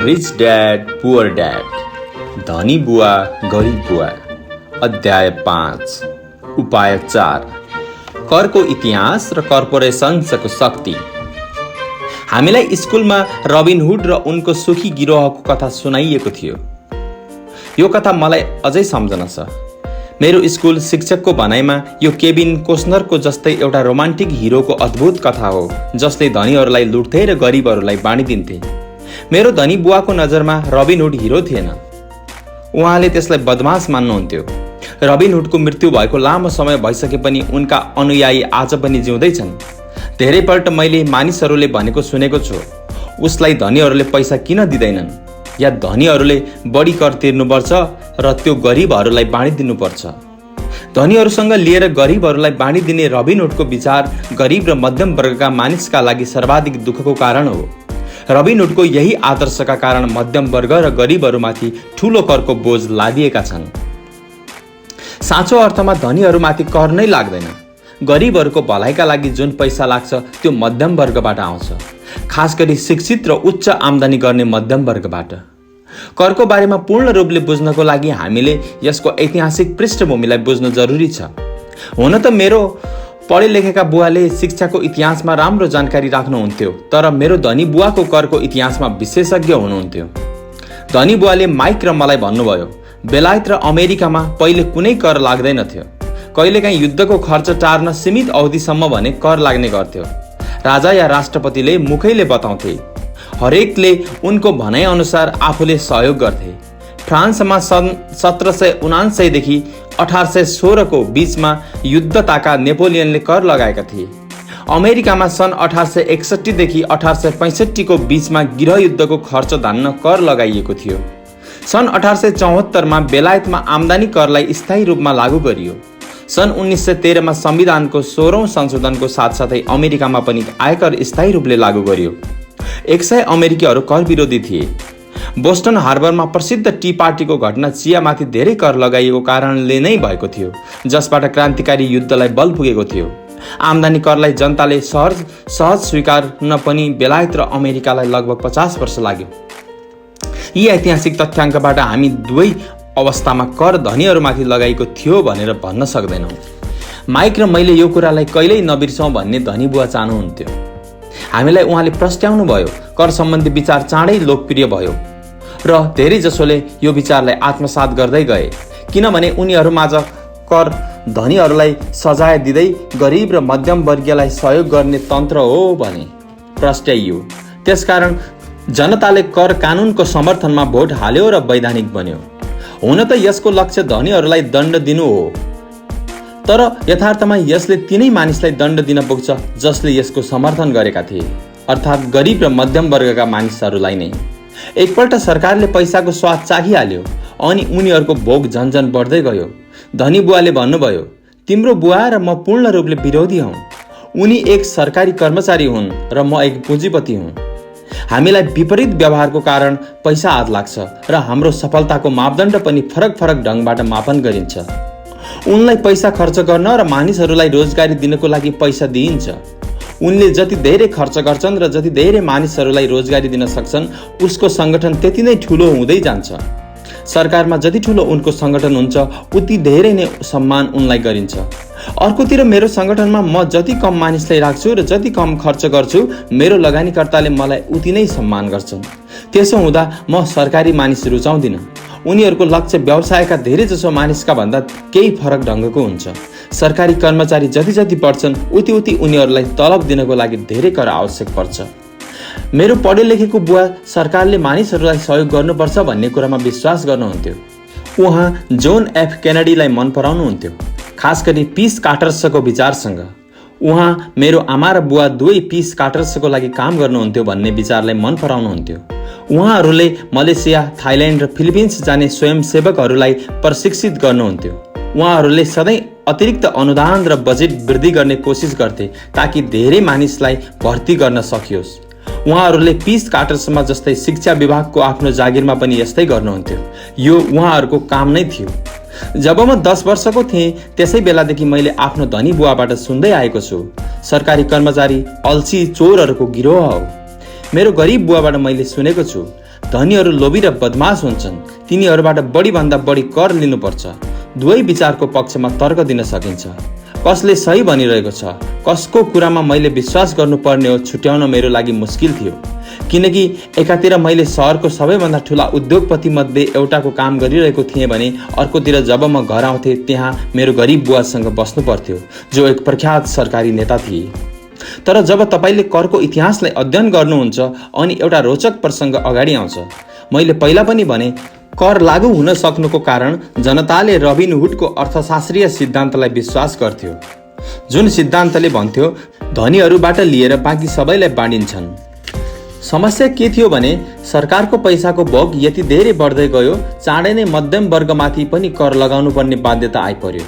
Rich dad poor dad, धनी बुवा गरिब बुवा। अध्याय 5, उपाय 4, करको इतिहास र कर्पोरेसन्सको शक्ति। हामीलाई स्कुलमा रबिन हुड र उनको सुखी गिरोहको कथा सुनाइएको थियो। यो कथा मलाई अझै सम्झना छ। मेरो स्कुल शिक्षकको भनाइमा यो केभिन कोस्नरको जस्तै एउटा रोमान्टिक हिरोको अद्भुत कथा हो, जसले धनीहरूलाई लुट्थे र गरिबहरूलाई बाँडिदिन्थे। मेरो धनी बुवाको नजरमा रबिन हुड हिरो थिएन। उहाँले त्यसलाई बदमास मान्नुहुन्थ्यो। रबिन हुडको मृत्यु भएको लामो समय भइसके पनि उनका अनुयायी आज पनि जिउँदैछन्। धेरैपल्ट मैले मानिसहरूले भनेको सुनेको छु, उसलाई धनीहरूले पैसा किन दिँदैनन्, या धनीहरूले बढी कर तिर्नुपर्छ र त्यो गरिबहरूलाई बाँडिदिनुपर्छ। धनीहरूसँग लिएर गरिबहरूलाई बाँडिदिने रबिन हुडको विचार गरिब र मध्यम वर्गका मानिसका लागि सर्वाधिक दुःखको कारण हो। रबिन हुडको यही आदर्शका कारण मध्यम वर्ग र गरिबहरूमाथि ठूलो करको बोझ लादिएका छन्। साँचो अर्थमा धनीहरूमाथि कर नै लाग्दैन। गरिबहरूको भलाइका लागि जुन पैसा लाग्छ त्यो मध्यम वर्गबाट आउँछ, खास गरी शिक्षित र उच्च आम्दानी गर्ने मध्यम वर्गबाट। करको बारेमा पूर्ण रूपले बुझ्नको लागि हामीले यसको ऐतिहासिक पृष्ठभूमिलाई बुझ्नु जरुरी छ। हुन त मेरो पढे लेखेका बुवाले शिक्षाको इतिहासमा राम्रो जानकारी राख्नुहुन्थ्यो, तर मेरो धनी बुवाको करको इतिहासमा विशेषज्ञ हुनुहुन्थ्यो। धनी बुवाले माइक र मलाई भन्नुभयो, बेलायत र अमेरिकामा पहिले कुनै कर लाग्दैनथ्यो। कहिलेकाहीँ युद्धको खर्च टार्न सीमित अवधिसम्म भने कर लाग्ने गर्थ्यो। राजा या राष्ट्रपतिले मुखैले बताउँथे। हरेकले उनको भनाइ अनुसार आफूले सहयोग गर्थे। फ्रान्समा सन् 1779 देखि 1816 को बीचमा युद्ध ताका नेपोलियनले कर लगाएका थिए। अमेरिकामा सन् 1861 देखि 1865 को बीचमा गृहयुद्धको खर्च धान्न कर लगाइएको थियो। सन् 1874 मा बेलायतमा आम्दानी करलाई स्थायी रूपमा लागू गरियो। सन् 1913 मा संविधानको 16औं संशोधनको साथसाथै अमेरिकामा पनि आयकर स्थायी रूपले लागू गरियो। 100 अमेरिकीहरू कर विरोधी थिए। बोस्टन हार्बरमा प्रसिद्ध टी पार्टीको घटना चियामाथि धेरै कर लगाइएको कारणले नै भएको थियो, जसबाट क्रान्तिकारी युद्धलाई बल पुगेको थियो। आम्दानी करलाई जनताले सहज स्वीकार्न पनि बेलायत र अमेरिकालाई लगभग 50 वर्ष लाग्यो। यी ऐतिहासिक तथ्याङ्कबाट हामी दुवै अवस्थामा कर धनीहरूमाथि लगाइएको थियो भनेर भन्न सक्दैनौँ। माइक र मैले यो कुरालाई कहिल्यै नबिर्सौँ भन्ने धनी बुवा चाहनुहुन्थ्यो। हामीलाई उहाँले प्रस्ट्याउनु भयो। कर सम्बन्धी विचार चाँडै लोकप्रिय भयो र धेरै जसोले यो विचारलाई आत्मसात गर्दै गए, किनभने उनीहरूमाझ कर धनीहरूलाई सजाय दिँदै गरिब र मध्यम वर्गीयलाई सहयोग गर्ने तन्त्र हो भने प्रस्ट्याइयो। त्यसकारण जनताले कर कानुनको समर्थनमा भोट हाल्यो र वैधानिक बन्यो। हुन त यसको लक्ष्य धनीहरूलाई दण्ड दिनु हो, तर यथार्थमा यसले तिनै मानिसलाई दण्ड दिन पुग्छ जसले यसको समर्थन गरेका थिए, अर्थात् गरिब र मध्यम वर्गका मानिसहरूलाई नै। एकपल्ट सरकारले पैसाको स्वाद चाहिहाल्यो अनि उनीहरूको भोग झन्झन बढ्दै गयो। धनी बुवाले भन्नुभयो, तिम्रो बुवा र म पूर्ण रूपले विरोधी हौँ। उनी एक सरकारी कर्मचारी हुन् र म एक पुँजीपति हुँ। हामीलाई विपरीत व्यवहारको कारण पैसा हात लाग्छ र हाम्रो सफलताको मापदण्ड पनि फरक फरक ढङ्गबाट मापन गरिन्छ। उनलाई पैसा खर्च गर्न र मानिसहरूलाई रोजगारी दिनको लागि पैसा दिइन्छ। उनले जति धेरै खर्च गर्छन् र जति धेरै मानिसहरूलाई रोजगारी दिन सक्छन्, उसको सङ्गठन त्यति नै ठुलो हुँदै जान्छ। सरकारमा जति ठुलो उनको सङ्गठन हुन्छ, उति धेरै नै सम्मान उनलाई गरिन्छ। अर्कोतिर मेरो सङ्गठनमा म जति कम मानिसलाई राख्छु र जति कम खर्च गर्छु, मेरो लगानीकर्ताले मलाई उति नै सम्मान गर्छन्। त्यसो हुँदा म सरकारी मानिस रुचाउँदिन। उनीहरूको लक्ष्य व्यवसायका धेरै जसो मानिसका भन्दा केही फरक ढङ्गको हुन्छ। सरकारी कर्मचारी जति जति बढ्छन्, उति उति उनीहरूलाई तलब दिनको लागि धेरै कर आवश्यक पर्छ। मेरो पढे लेखेको बुवा सरकारले मानिसहरूलाई सहयोग गर्नुपर्छ भन्ने कुरामा विश्वास गर्नुहुन्थ्यो। उहाँ जोन एफ केनेडीलाई मन पराउनुहुन्थ्यो, खास गरी पीस कार्टर्सको विचारसँग। उहाँ मेरो आमा र बुवा दुवै पीस कार्टर्सको लागि काम गर्नुहुन्थ्यो भन्ने विचारलाई मन पराउनुहुन्थ्यो। उहाँहरूले मलेसिया, थाइल्यान्ड र फिलिपिन्स जाने स्वयंसेवकहरूलाई प्रशिक्षित गर्नुहुन्थ्यो। उहाँहरूले सधैँ अतिरिक्त अनुदान र बजेट वृद्धि गर्ने कोसिस गर्थे ताकि धेरै मानिसलाई भर्ती गर्न सकियोस्। उहाँहरूले पीस कार्टर्समा जस्तै शिक्षा विभागको आफ्नो जागिरमा पनि यस्तै गर्नुहुन्थ्यो। यो उहाँहरूको काम नै थियो। जब म 10 वर्षको थिएँ, त्यसै बेलादेखि मैले आफ्नो धनी बुवाबाट सुन्दै आएको छु, सरकारी कर्मचारी अल्छी चोरहरूको गिरोह हो। मेरो गरिब बुवाबाट मैले सुनेको छु, धनीहरू लोभी र बदमाश हुन्छन्, तिनीहरूबाट बढीभन्दा बढी कर लिनुपर्छ। दुवै विचारको पक्षमा तर्क दिन सकिन्छ। कसले सही भनिरहेको छ, कसको कुरामा मैले विश्वास गर्नुपर्ने हो छुट्याउन मेरो लागि मुस्किल थियो। किनकि एकातिर मैले सहरको सबैभन्दा ठुला उद्योगपति मध्ये एउटाको काम गरिरहेको थिएँ भने अर्कोतिर जब म घर आउँथेँ त्यहाँ मेरो गरिब बुवासँग बस्नु पर्थ्यो, जो एक प्रख्यात सरकारी नेता थिए। तर जब तपाईँले करको इतिहासलाई अध्ययन गर्नुहुन्छ अनि एउटा रोचक प्रसङ्ग अगाडि आउँछ। मैले पहिला पनि भने, कर लागू हुन सक्नुको कारण जनताले रबिनहुडको अर्थशास्त्रीय सिद्धान्तलाई विश्वास गर्थ्यो, जुन सिद्धान्तले भन्थ्यो धनीहरूबाट लिएर बाँकी सबैलाई बाँडिन्छन्। समस्या के थियो भने सरकारको पैसाको भोग यति धेरै बढ्दै गयो, चाँडै नै मध्यम वर्गमाथि पनि कर लगाउनु पर्ने बाध्यता आइपर्यो।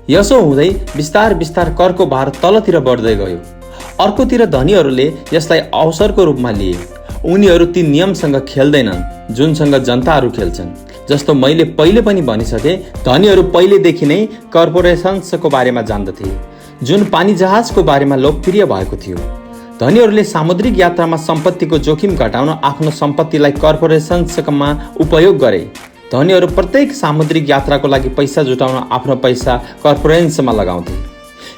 यसो हुँदै बिस्तार बिस्तार करको भार तलतिर बढ्दै गयो। अर्कोतिर धनीहरूले यसलाई अवसरको रूपमा लिए। उनीहरू ती नियमसँग खेल्दैनन् जुनसँग जनताहरू खेल्छन्। जस्तो मैले पहिले पनि भनिसके, धनीहरू पहिलेदेखि नै कर्पोरेसन्सको बारेमा जान्दथे, जुन पानी जहाजको बारेमा लोकप्रिय भएको थियो। धनीहरूले सामुद्रिक यात्रामा सम्पत्तिको जोखिम घटाउन आफ्नो सम्पत्तिलाई कर्पोरेसन्समा उपयोग गरे। धनीहरू प्रत्येक सामुद्रिक यात्राको लागि पैसा जुटाउन आफ्नो पैसा कर्पोरेसनमा लगाउँथे।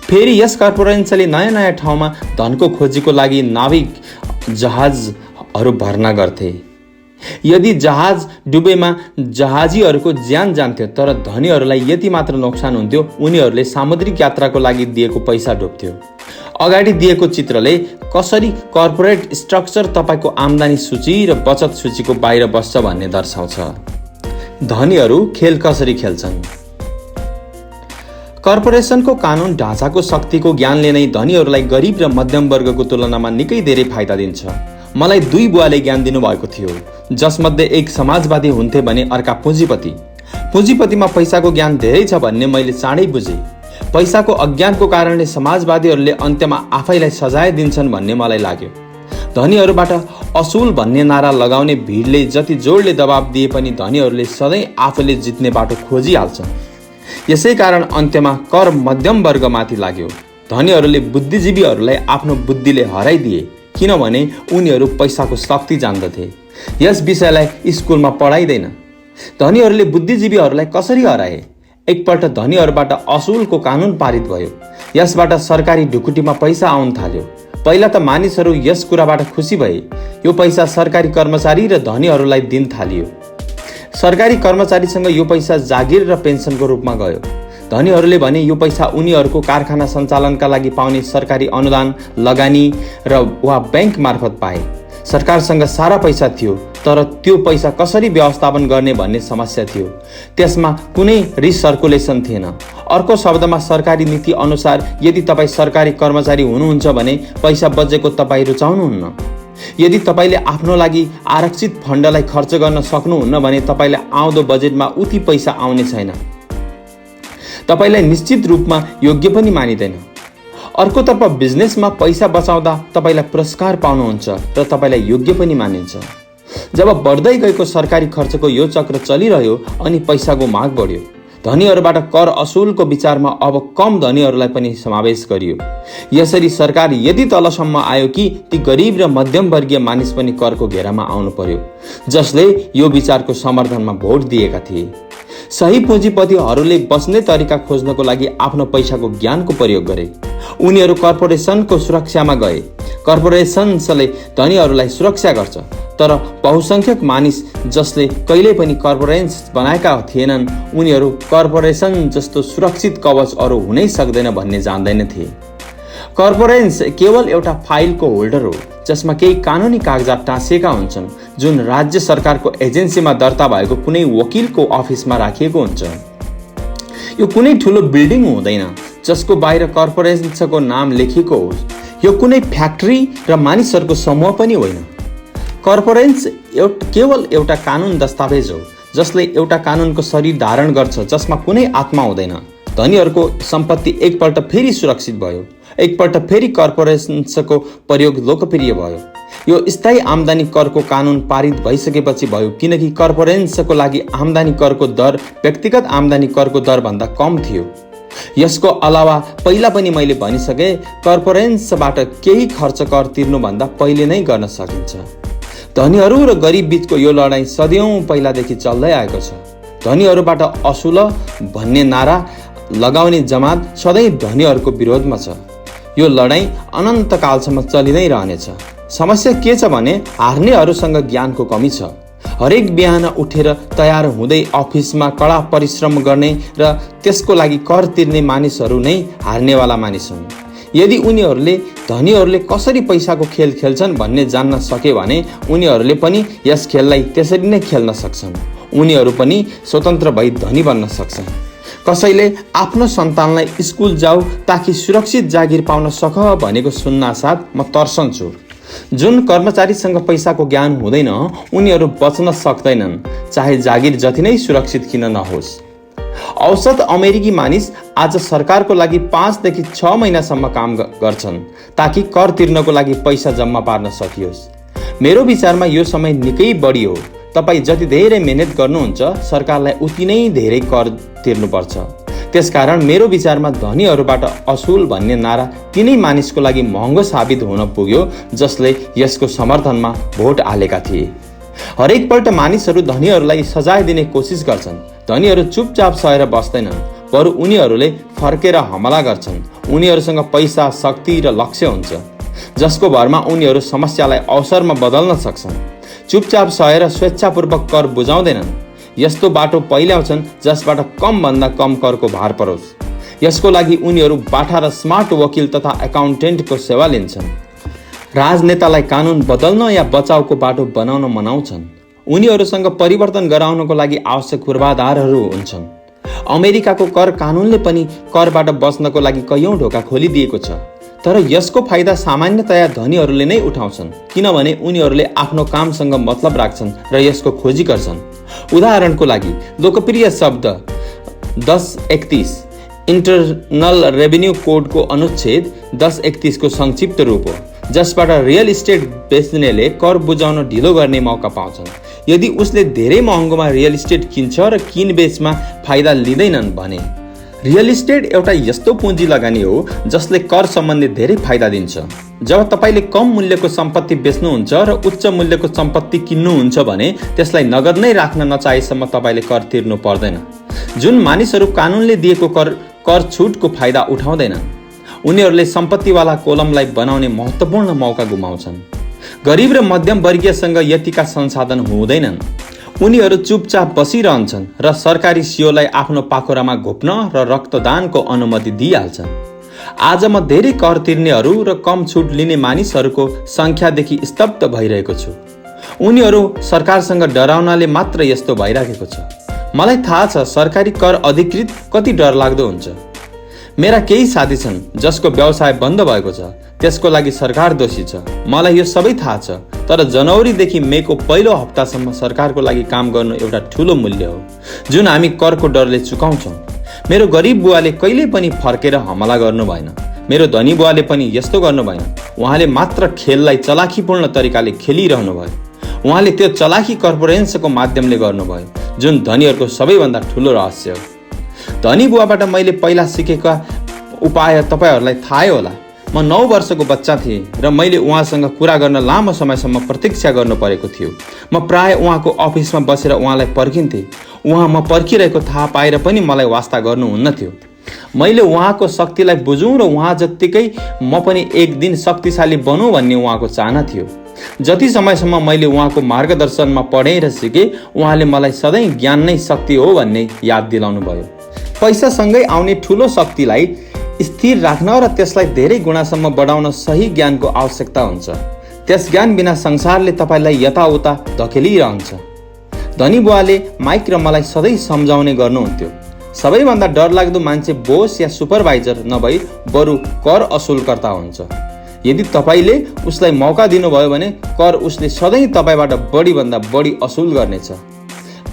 फेरि यस कर्पोरेसनले नयाँ नयाँ ठाउँमा धनको खोजीको लागि नाविक जहाजहरू भर्ना गर्थे। यदि जहाज डुबेमा जहाजीहरूको ज्यान जान्थ्यो, तर धनीहरूलाई यति मात्र नोक्सान हुन्थ्यो, उनीहरूले सामुद्रिक यात्राको लागि दिएको पैसा डुब्थ्यो। अगाडि दिएको चित्रले कसरी कर्पोरेट स्ट्रक्चर तपाईँको आम्दानी सूची र बचत सूचीको बाहिर बस्छ भन्ने दर्शाउँछ। धनीहरू खेल कसरी खेल्छन्? कर्पोरेसनको कानुन ढाँचाको शक्तिको ज्ञानले नै धनीहरूलाई गरिब र मध्यम वर्गको तुलनामा निकै धेरै फाइदा दिन्छ। मलाई 2 बुवाले ज्ञान दिनुभएको थियो, जसमध्ये एक समाजवादी हुन्थे भने अर्का पुँजीपति। पुँजीपतिमा पैसाको ज्ञान धेरै छ भन्ने मैले चाँडै बुझेँ। पैसाको अज्ञानको कारणले समाजवादीहरूले अन्त्यमा आफैलाई सजाय दिन्छन् भन्ने मलाई लाग्यो। धनीहरूबाट असुल भन्ने नारा लगाउने भिडले जति जोडले दबाब दिए पनि धनीहरूले सधैँ आफूले जित्ने बाटो खोजिहाल्छन्। यसै कारण अन्त्यमा कर मध्यम वर्गमाथि लाग्यो। धनीहरूले बुद्धिजीवीहरूलाई आफ्नो बुद्धिले हराइदिए, किनभने उनीहरू पैसाको शक्ति जान्दथे। यस विषयलाई स्कुलमा पढाइँदैन। धनीहरूले बुद्धिजीवीहरूलाई कसरी हराए? एकपल्ट धनीहरूबाट असुलको कानुन पारित भयो। यसबाट सरकारी ढुकुटीमा पैसा आउन थाल्यो। पहिला त मानिसहरू यस कुराबाट खुसी भए। यो पैसा सरकारी कर्मचारी र धनीहरूलाई दिन थालियो। सरकारी कर्मचारीसँग यो पैसा जागिर र पेन्सनको रूपमा गयो। धनीहरूले भने यो पैसा उनीहरूको कारखाना सञ्चालनका लागि पाउने सरकारी अनुदान, लगानी र वा बैंक मार्फत पाए। सरकारसँग सारा पैसा थियो, तर त्यो पैसा कसरी व्यवस्थापन गर्ने भन्ने समस्या थियो। त्यसमा कुनै रिसर्कुलेसन थिएन। अर्को शब्दमा सरकारी नीति अनुसार यदि तपाईँ सरकारी कर्मचारी हुनुहुन्छ भने पैसा बजेको तपाईँ रुचाउनुहुन्न। यदि तपाईँले आफ्नो लागि आरक्षित फन्डलाई खर्च गर्न सक्नुहुन्न भने तपाईँले आउँदो बजेटमा उति पैसा आउने छैन। तपाईँलाई निश्चित रूपमा योग्य पनि मानिँदैन। अर्कोतर्फ बिजनेसमा पैसा बचाउँदा तपाईँलाई पुरस्कार पाउनुहुन्छ र तपाईँलाई योग्य पनि मानिन्छ। जब बढ्दै गएको सरकारी खर्चको यो चक्र चलिरह्यो अनि पैसाको माग बढ्यो, धनीहरूबाट कर असुलको विचारमा अब कम धनीहरूलाई पनि समावेश गरियो। यसरी सरकार यति तलसम्म आयो कि ती गरिब र मध्यम वर्गीय मानिस पनि करको घेरामा आउनु पर्यो, जसले यो विचारको समर्थनमा भोट दिएका थिए। सही पुँजीपतिहरूले बस्ने तरिका खोज्नको लागि आफ्नो पैसाको ज्ञानको प्रयोग गरे। उनीहरू कर्पोरेसनको सुरक्षामा गए। कर्पोरेसन्सले धनीहरूलाई सुरक्षा गर्छ, तर बहुसंख्यक मानिस जसले कहिल्यै पनि कर्पोरेसन बनाएका थिएनन्, उनीहरू कर्पोरेसन जस्तो सुरक्षित कवच अरू हुनै सक्दैन भन्ने जान्दैनथे। कर्पोरेसन केवल एउटा फाइलको होल्डर हो, जसमा केही कानुनी कागजात टाँसिएका हुन्छन्, जुन राज्य सरकारको एजेन्सीमा दर्ता भएको कुनै वकिलको अफिसमा राखिएको हुन्छ। यो कुनै ठुलो बिल्डिङ हुँदैन जसको बाहिर कर्पोरेसनको नाम लेखिएको होस्। यो कुनै फ्याक्ट्री र मानिसहरूको समूह पनि होइन। कर्पोरेसन केवल एउटा कानुन दस्तावेज हो, जसले एउटा कानुनको शरीर धारण गर्छ, जसमा कुनै आत्मा हुँदैन। धनीहरूको सम्पत्ति एकपल्ट फेरि सुरक्षित भयो। एकपल्ट फेरि कर्पोरेसनको प्रयोग लोकप्रिय भयो। यो स्थायी आम्दानी करको कानुन पारित भइसकेपछि भयो, किनकि कर्पोरेसनको लागि आम्दानी करको दर व्यक्तिगत आम्दानी करको दरभन्दा कम थियो। यसको अलावा पहिला पनि मैले भनिसके, कर्पोरेसनबाट केही खर्च कर तिर्नुभन्दा पहिले नै गर्न सकिन्छ। धनीहरू र गरिब बीचको यो लडाईँ सदैव पहिलादेखि चल्दै आएको छ। धनीहरूबाट असुल भन्ने नारा लगाउने जमात सधैँ धनीहरूको विरोधमा छ। यो लडाईँ अनन्तकालसम्म चलिँदै रहनेछ। समस्या के छ भने हार्नेहरूसँग ज्ञानको कमी छ। हरेक बिहान उठेर तयार हुँदै अफिसमा कडा परिश्रम गर्ने र त्यसको लागि कर तिर्ने मानिसहरू नै हार्नेवाला मानिस हुन्। यदि उनीहरूले धनीहरूले कसरी पैसाको खेल खेल्छन् भन्ने जान्न सके भने उनीहरूले पनि यस खेललाई त्यसरी नै खेल्न सक्छन्। उनीहरू पनि स्वतन्त्र भई धनी बन्न सक्छन्। कसैले आफ्नो सन्तानलाई स्कुल जाऊ ताकि सुरक्षित जागिर पाउन सक भनेको सुन्नासाथ म तर्सन्छु। जुन कर्मचारीसँग पैसाको ज्ञान हुँदैन उनीहरू बच्न सक्दैनन्, चाहे जागिर जति नै सुरक्षित किन नहोस्। औसत अमेरिकी मानिस आज सरकारको लागि 5 देखि 6 महिनासम्म काम गर्छन् ताकि कर तिर्नको लागि पैसा जम्मा पार्न सकियोस्। मेरो विचारमा यो समय निकै बढी हो। तपाईँ जति धेरै मेहनत गर्नुहुन्छ सरकारलाई उति नै धेरै कर तिर्नुपर्छ। त्यसकारण मेरो विचारमा धनीहरूबाट असुल भन्ने नारा तिनै मानिसको लागि महँगो साबित हुन पुग्यो जसले यसको समर्थनमा भोट हालेका थिए। हरेक पल्ट मानिसहरू धनीहरूलाई सजाय दिने कोसिस गर्छन्। धनीहरू चुपचाप सहेर बस्दैनन्, बरु उनीहरूले फर्केर हमला गर्छन्। उनीहरूसँग पैसा, शक्ति र लक्ष्य हुन्छ जसको भरमा उनीहरू समस्यालाई अवसरमा बदल्न सक्छन्। चुपचाप सहेर स्वेच्छापूर्वक कर बुझाउँदैनन्। यस्तो बाटो पहिल्याउँछन् जसबाट कम भन्दा कम करको भार परोस्। यसको लागि उनीहरू बाठा र स्मार्ट वकिल तथा एकाउन्टेन्टको सेवा लिन्छन्। राजनेतालाई कानुन बदल्न या बचाउको बाटो बनाउन मनाउँछन्। उनीहरूसँग परिवर्तन गराउनको लागि आवश्यक पूर्वाधारहरू हुन्छन्। अमेरिकाको कर कानुनले पनि करबाट बच्नको लागि कैयौं ढोका खोलिदिएको छ, तर यसको फाइदा सामान्यतया धनीहरूले नै उठाउँछन् किनभने उनीहरूले आफ्नो कामसँग मतलब राख्छन् र यसको खोजी गर्छन्। उदाहरणको लागि लोकप्रिय शब्द 1031 इन्टरनल रेभिन्यू कोडको अनुच्छेद 1031 को संक्षिप्त रूप हो, जसबाट रियल इस्टेट बेच्नेले कर बुझाउन ढिलो गर्ने मौका पाउँछन् यदि उसले धेरै महँगोमा रियल इस्टेट किन्छ र किनबेचमा फाइदा लिँदैनन् भने। रियल इस्टेट एउटा यस्तो पुँजी लगानी हो जसले कर सम्बन्धी धेरै फाइदा दिन्छ। जब तपाईले कम मूल्यको सम्पत्ति बेच्नुहुन्छ र उच्च मूल्यको सम्पत्ति किन्नुहुन्छ भने त्यसलाई नगद नै राख्न नचाहेसम्म तपाईले कर तिर्नु पर्दैन। जुन मानिसहरू कानुनले दिएको कर छुटको फाइदा उठाउँदैनन् उनीहरूले सम्पत्तिवाला कोलमलाई बनाउने महत्त्वपूर्ण मौका गुमाउँछन्। गरिब र मध्यम वर्गीयसँग यतिका संसाधन हुँदैनन्। उनीहरू चुपचाप बसिरहन्छन् र सरकारी सियोलाई आफ्नो पाखुरामा घोप्न र रक्तदानको अनुमति दिइहाल्छन्। आज म धेरै कर तिर्नेहरू र कम छुट लिने मानिसहरूको संख्यादेखि स्तब्ध भइरहेको छु। उनीहरू सरकारसँग डराउनाले मात्र यस्तो भइरहेको छ। मलाई थाहा छ सरकारी कर अधिकृत कति डरलाग्दो हुन्छ। मेरा केही साथी छन् जसको व्यवसाय बन्द भएको छ, त्यसको लागि सरकार दोषी छ। मलाई यो सबै थाहा छ, तर जनवरीदेखि मेको पहिलो हप्तासम्म सरकारको लागि काम गर्नु एउटा ठुलो मूल्य हो जुन हामी करको डरले चुकाउँछौँ। मेरो गरिब बुवाले कहिले पनि फर्केर हमला गर्नु भएन। मेरो धनी बुवाले पनि यस्तो गर्नु भएन। उहाँले मात्र खेललाई चलाखीपूर्ण तरिकाले खेलिरहनु भयो। उहाँले त्यो चलाखी कर्पोरेन्सको माध्यमले गर्नुभयो जुन धनीहरूको सबैभन्दा ठुलो रहस्य हो। धनी बुवाबाट मैले पहिला सिकेका उपाय तपाईहरूलाई थाहै होला। म 9 वर्षको बच्चा थिएँ र मैले उहाँसँग कुरा गर्न लामो समयसम्म प्रतीक्षा गर्नु परेको थियो। म प्राय उहाँको अफिसमा बसेर उहाँलाई पर्खिन्थेँ। उहाँ म पर्खिरहेको थाहा पाएर पनि मलाई वास्ता गर्नुहुन्न थियो। मैले उहाँको शक्तिलाई बुझौँ र उहाँ जत्तिकै म पनि एक दिन शक्तिशाली बनौँ भन्ने उहाँको चाहना थियो। जति समयसम्म मैले उहाँको मार्गदर्शनमा पढेँ र सिकेँ उहाँले मलाई सधैँ ज्ञान नै शक्ति हो भन्ने याद दिलाउनु भयो। पैसासँगै आउने ठुलो शक्तिलाई स्थिर राख्न र त्यसलाई धेरै गुणासम्म बढाउन सही ज्ञानको आवश्यकता हुन्छ। त्यस ज्ञान बिना संसारले तपाईलाई यताउता धकेलिरहन्छ। धनी बुवाले माइक र मलाई सधैँ सम्झाउने गर्नुहुन्थ्यो। सबैभन्दा डरलाग्दो मान्छे बोस या सुपरभाइजर नभई बरु कर असुलकर्ता हुन्छ। यदि तपाईले उसलाई मौका दिनुभयो भने कर उसले सधैँ तपाईबाट बढीभन्दा बढी असुल गर्नेछ।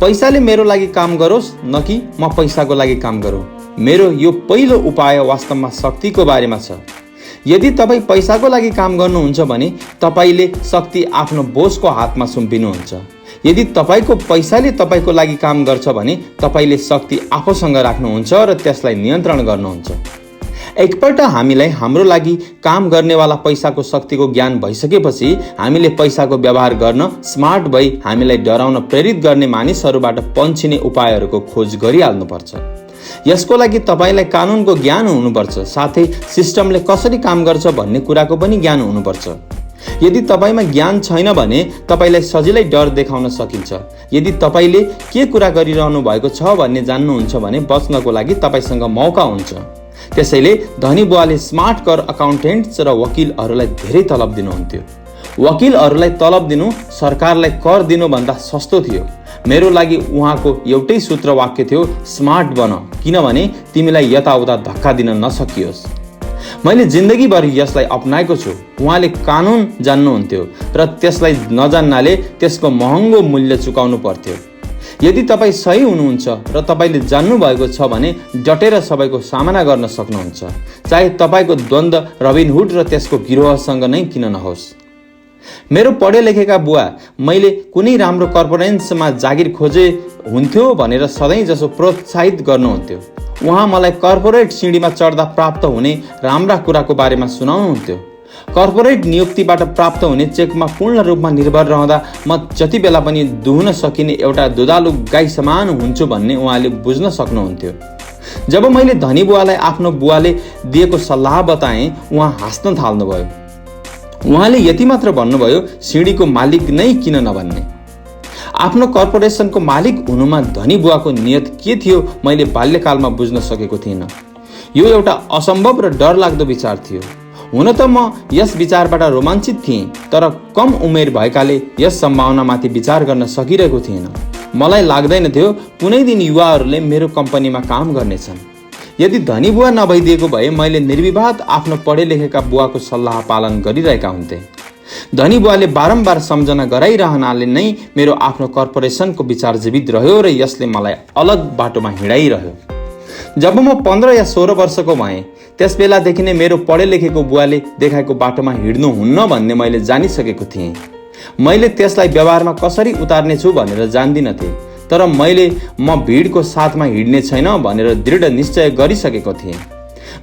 पैसाले मेरो लागि काम गरोस् न कि म पैसाको लागि काम गरौँ। मेरो यो पहिलो उपाय वास्तवमा शक्तिको बारेमा छ। यदि तपाईँ पैसाको लागि काम गर्नुहुन्छ भने तपाईले शक्ति आफ्नो बोसको हातमा सुम्पिनुहुन्छ। यदि तपाईको पैसाले तपाईको लागि काम गर्छ भने तपाईले शक्ति आफूसँग राख्नुहुन्छ र त्यसलाई नियन्त्रण गर्नुहुन्छ। एकपल्ट हामीलाई हाम्रो लागि काम गर्नेवाला पैसाको शक्तिको ज्ञान भइसकेपछि हामीले पैसाको व्यवहार गर्न स्मार्ट भई हामीलाई डराउन प्रेरित गर्ने मानिसहरूबाट पन्छिने उपायहरूको खोज गरिहाल्नुपर्छ। यसको लागि तपाईलाई कानुनको ज्ञान हुनुपर्छ, साथै सिस्टमले कसरी काम गर्छ भन्ने कुराको पनि ज्ञान हुनुपर्छ। यदि तपाईमा ज्ञान छैन भने तपाईलाई सजिलै डर देखाउन सकिन्छ। यदि तपाईले के कुरा गरिरहनु भएको छ भन्ने जान्नुहुन्छ भने बच्नको लागि तपाईसँग मौका हुन्छ। त्यसैले धनी बुवाले स्मार्ट कर अकाउन्टेन्ट्स र वकिलहरूलाई धेरै तलब दिनुहुन्थ्यो। वकिलहरूलाई तलब दिनु सरकारलाई कर दिनु भन्दा सस्तो थियो। मेरो लागि उहाँको एउटै सूत्र वाक्य थियो, स्मार्ट बन, किनभने तिमीलाई यताउता धक्का दिन नसकियोस्। मैले जिन्दगीभर यसलाई अपनाएको छु। उहाँले कानुन जान्नुहुन्थ्यो र त्यसलाई नजान्नाले त्यसको महँगो मूल्य चुकाउनु पर्थ्यो। यदि तपाईँ सही हुनुहुन्छ र तपाईँले जान्नुभएको छ भने डटेर सबैको सामना गर्न सक्नुहुन्छ, चाहे तपाईँको द्वन्द्व रबिनहुड र त्यसको गिरोहसँग नै किन नहोस्। मेरो पढे लेखेका बुवा मैले कुनै राम्रो कर्पोरेन्समा जागिर खोजे हुन्थ्यो भनेर सधैँ जसो प्रोत्साहित गर्नुहुन्थ्यो। उहाँ मलाई कर्पोरेट सिँढीमा चढ्दा प्राप्त हुने राम्रा कुराको बारेमा सुनाउनुहुन्थ्यो। कर्पोरेट नियुक्तिबाट प्राप्त हुने चेकमा पूर्ण रूपमा निर्भर रहँदा म जति बेला पनि दुहुन सकिने एउटा दुधालु गाई समान हुन्छु भन्ने उहाँले बुझ्न सक्नुहुन्थ्यो। जब मैले धनी बुवालाई आफ्नो बुवाले दिएको सल्लाह बताएँ, उहाँ हाँस्न थाल्नुभयो। उहाँले यति मात्र भन्नुभयो, सिँढीको मालिक नै किन नभन्ने। आफ्नो कर्पोरेसनको मालिक हुनुमा धनी बुवाको नियत के थियो मैले बाल्यकालमा बुझ्न सकेको थिइनँ। यो एउटा असम्भव र डरलाग्दो विचार थियो। हुन त म यस विचारबाट रोमाञ्चित थिएँ, तर कम उमेर भएकाले यस सम्भावनामाथि विचार गर्न सकिरहेको थिएन। मलाई लाग्दैन थियो कुनै दिन युवाहरूले मेरो कम्पनीमा काम गर्नेछन्। यदि धनी बुवा नभइदिएको भए मैले निर्विवाद आफ्नो पढे लेखेका बुवाको सल्लाह पालन गरिरहेका हुन्थे। धनी बुवाले बारम्बार सम्झना गराइरहनाले नै मेरो आफ्नो कर्पोरेसनको विचार जीवित रह्यो र यसले मलाई अलग बाटोमा हिँडाइरह्यो। जब म 15 या 16 वर्षको भएँ, त्यस बेलादेखि नै मेरो पढे लेखेको बुवाले देखाएको बाटोमा हिँड्नु हुन्न भन्ने मैले जानिसकेको थिएँ। मैले त्यसलाई व्यवहारमा कसरी उतार्ने छु भनेर जान्दिनथे, तर मैले म भिडको साथमा हिँड्ने छैन भनेर दृढ निश्चय गरिसकेको थिएँ।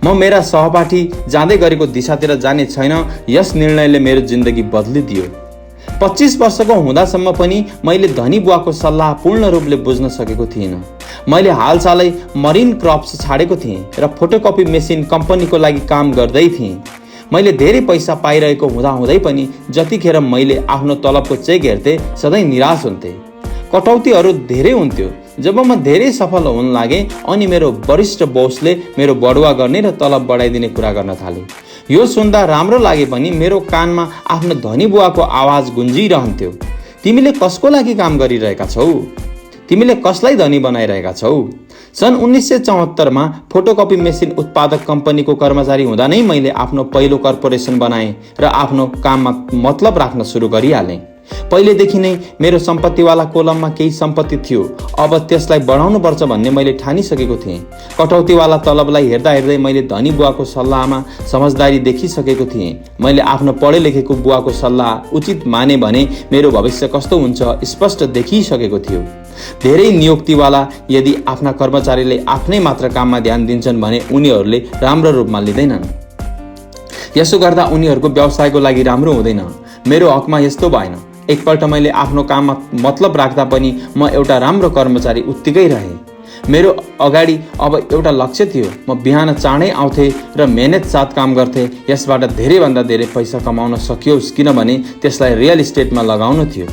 म मेरा सहपाठी जाँदै गरेको दिशातिर जाने छैन, यस निर्णयले मेरो जिन्दगी बदलिदियो। 25 वर्षको हुँदासम्म पनि मैले धनी बुवाको सल्लाह पूर्ण रूपले बुझ्न सकेको थिइनँ। मैले हालसालै मरिन क्रप्स छाडेको थिएँ र फोटोकपी मेसिन कम्पनीको लागि काम गर्दै थिएँ। मैले धेरै पैसा पाइरहेको हुँदाहुँदै पनि जतिखेर मैले आफ्नो तलबको चेक हेर्थेँ सधैँ निराश हुन्थेँ। कटौतीहरू धेरै हुन्थ्यो। जब म धेरै सफल हुन लागेँ अनि मेरो वरिष्ठ बसले मेरो बढुवा गर्ने र तलब बढाइदिने कुरा गर्न थाले। यो सुन्दा राम्रो लागे पनि मेरो कानमा आफ्नो धनी बुवाको आवाज गुन्जिरहन्थ्यो, तिमीले कसको लागि काम गरिरहेका छौ? तिमीले कसलाई धनी बनाइरहेका छौ? सन् 1974 मा फोटोकपी मेसिन उत्पादक कम्पनीको कर्मचारी हुँदा नै मैले आफ्नो पहिलो कर्पोरेसन बनाएँ र आफ्नो काममा मतलब राख्न सुरु गरिहालेँ। पहिलेदेखि नै मेरो सम्पत्तिवाला कोलममा केही सम्पत्ति थियो। अब त्यसलाई बढाउनु पर्छ भन्ने मैले ठानिसकेको थिएँ। कटौतीवाला तलबलाई हेर्दा हेर्दै मैले धनी बुवाको सल्लाहमा समझदारी देखिसकेको थिएँ। मैले आफ्नो पढे लेखेको बुवाको सल्लाह उचित माने भने मेरो भविष्य कस्तो हुन्छ स्पष्ट देखिसकेको थियो। धेरै नियुक्तिवाला यदि आफ्ना कर्मचारीले आफ्नै मात्र काममा ध्यान दिन्छन् भने उनीहरूले राम्रो रूपमा लिँदैनन्। यसो गर्दा उनीहरूको व्यवसायको लागि राम्रो हुँदैन। मेरो हकमा यस्तो भएन। एकपल्ट मैले आफ्नो काममा मतलब राख्दा पनि म एउटा राम्रो कर्मचारी उत्तिकै रहेँ। मेरो अगाडि अब एउटा लक्ष्य थियो। म बिहान चाँडै आउँथे र मेहनत साथ काम गर्थे। यसबाट धेरैभन्दा धेरै पैसा कमाउन सकियोस्, किनभने त्यसलाई रियल इस्टेटमा लगाउनु थियो।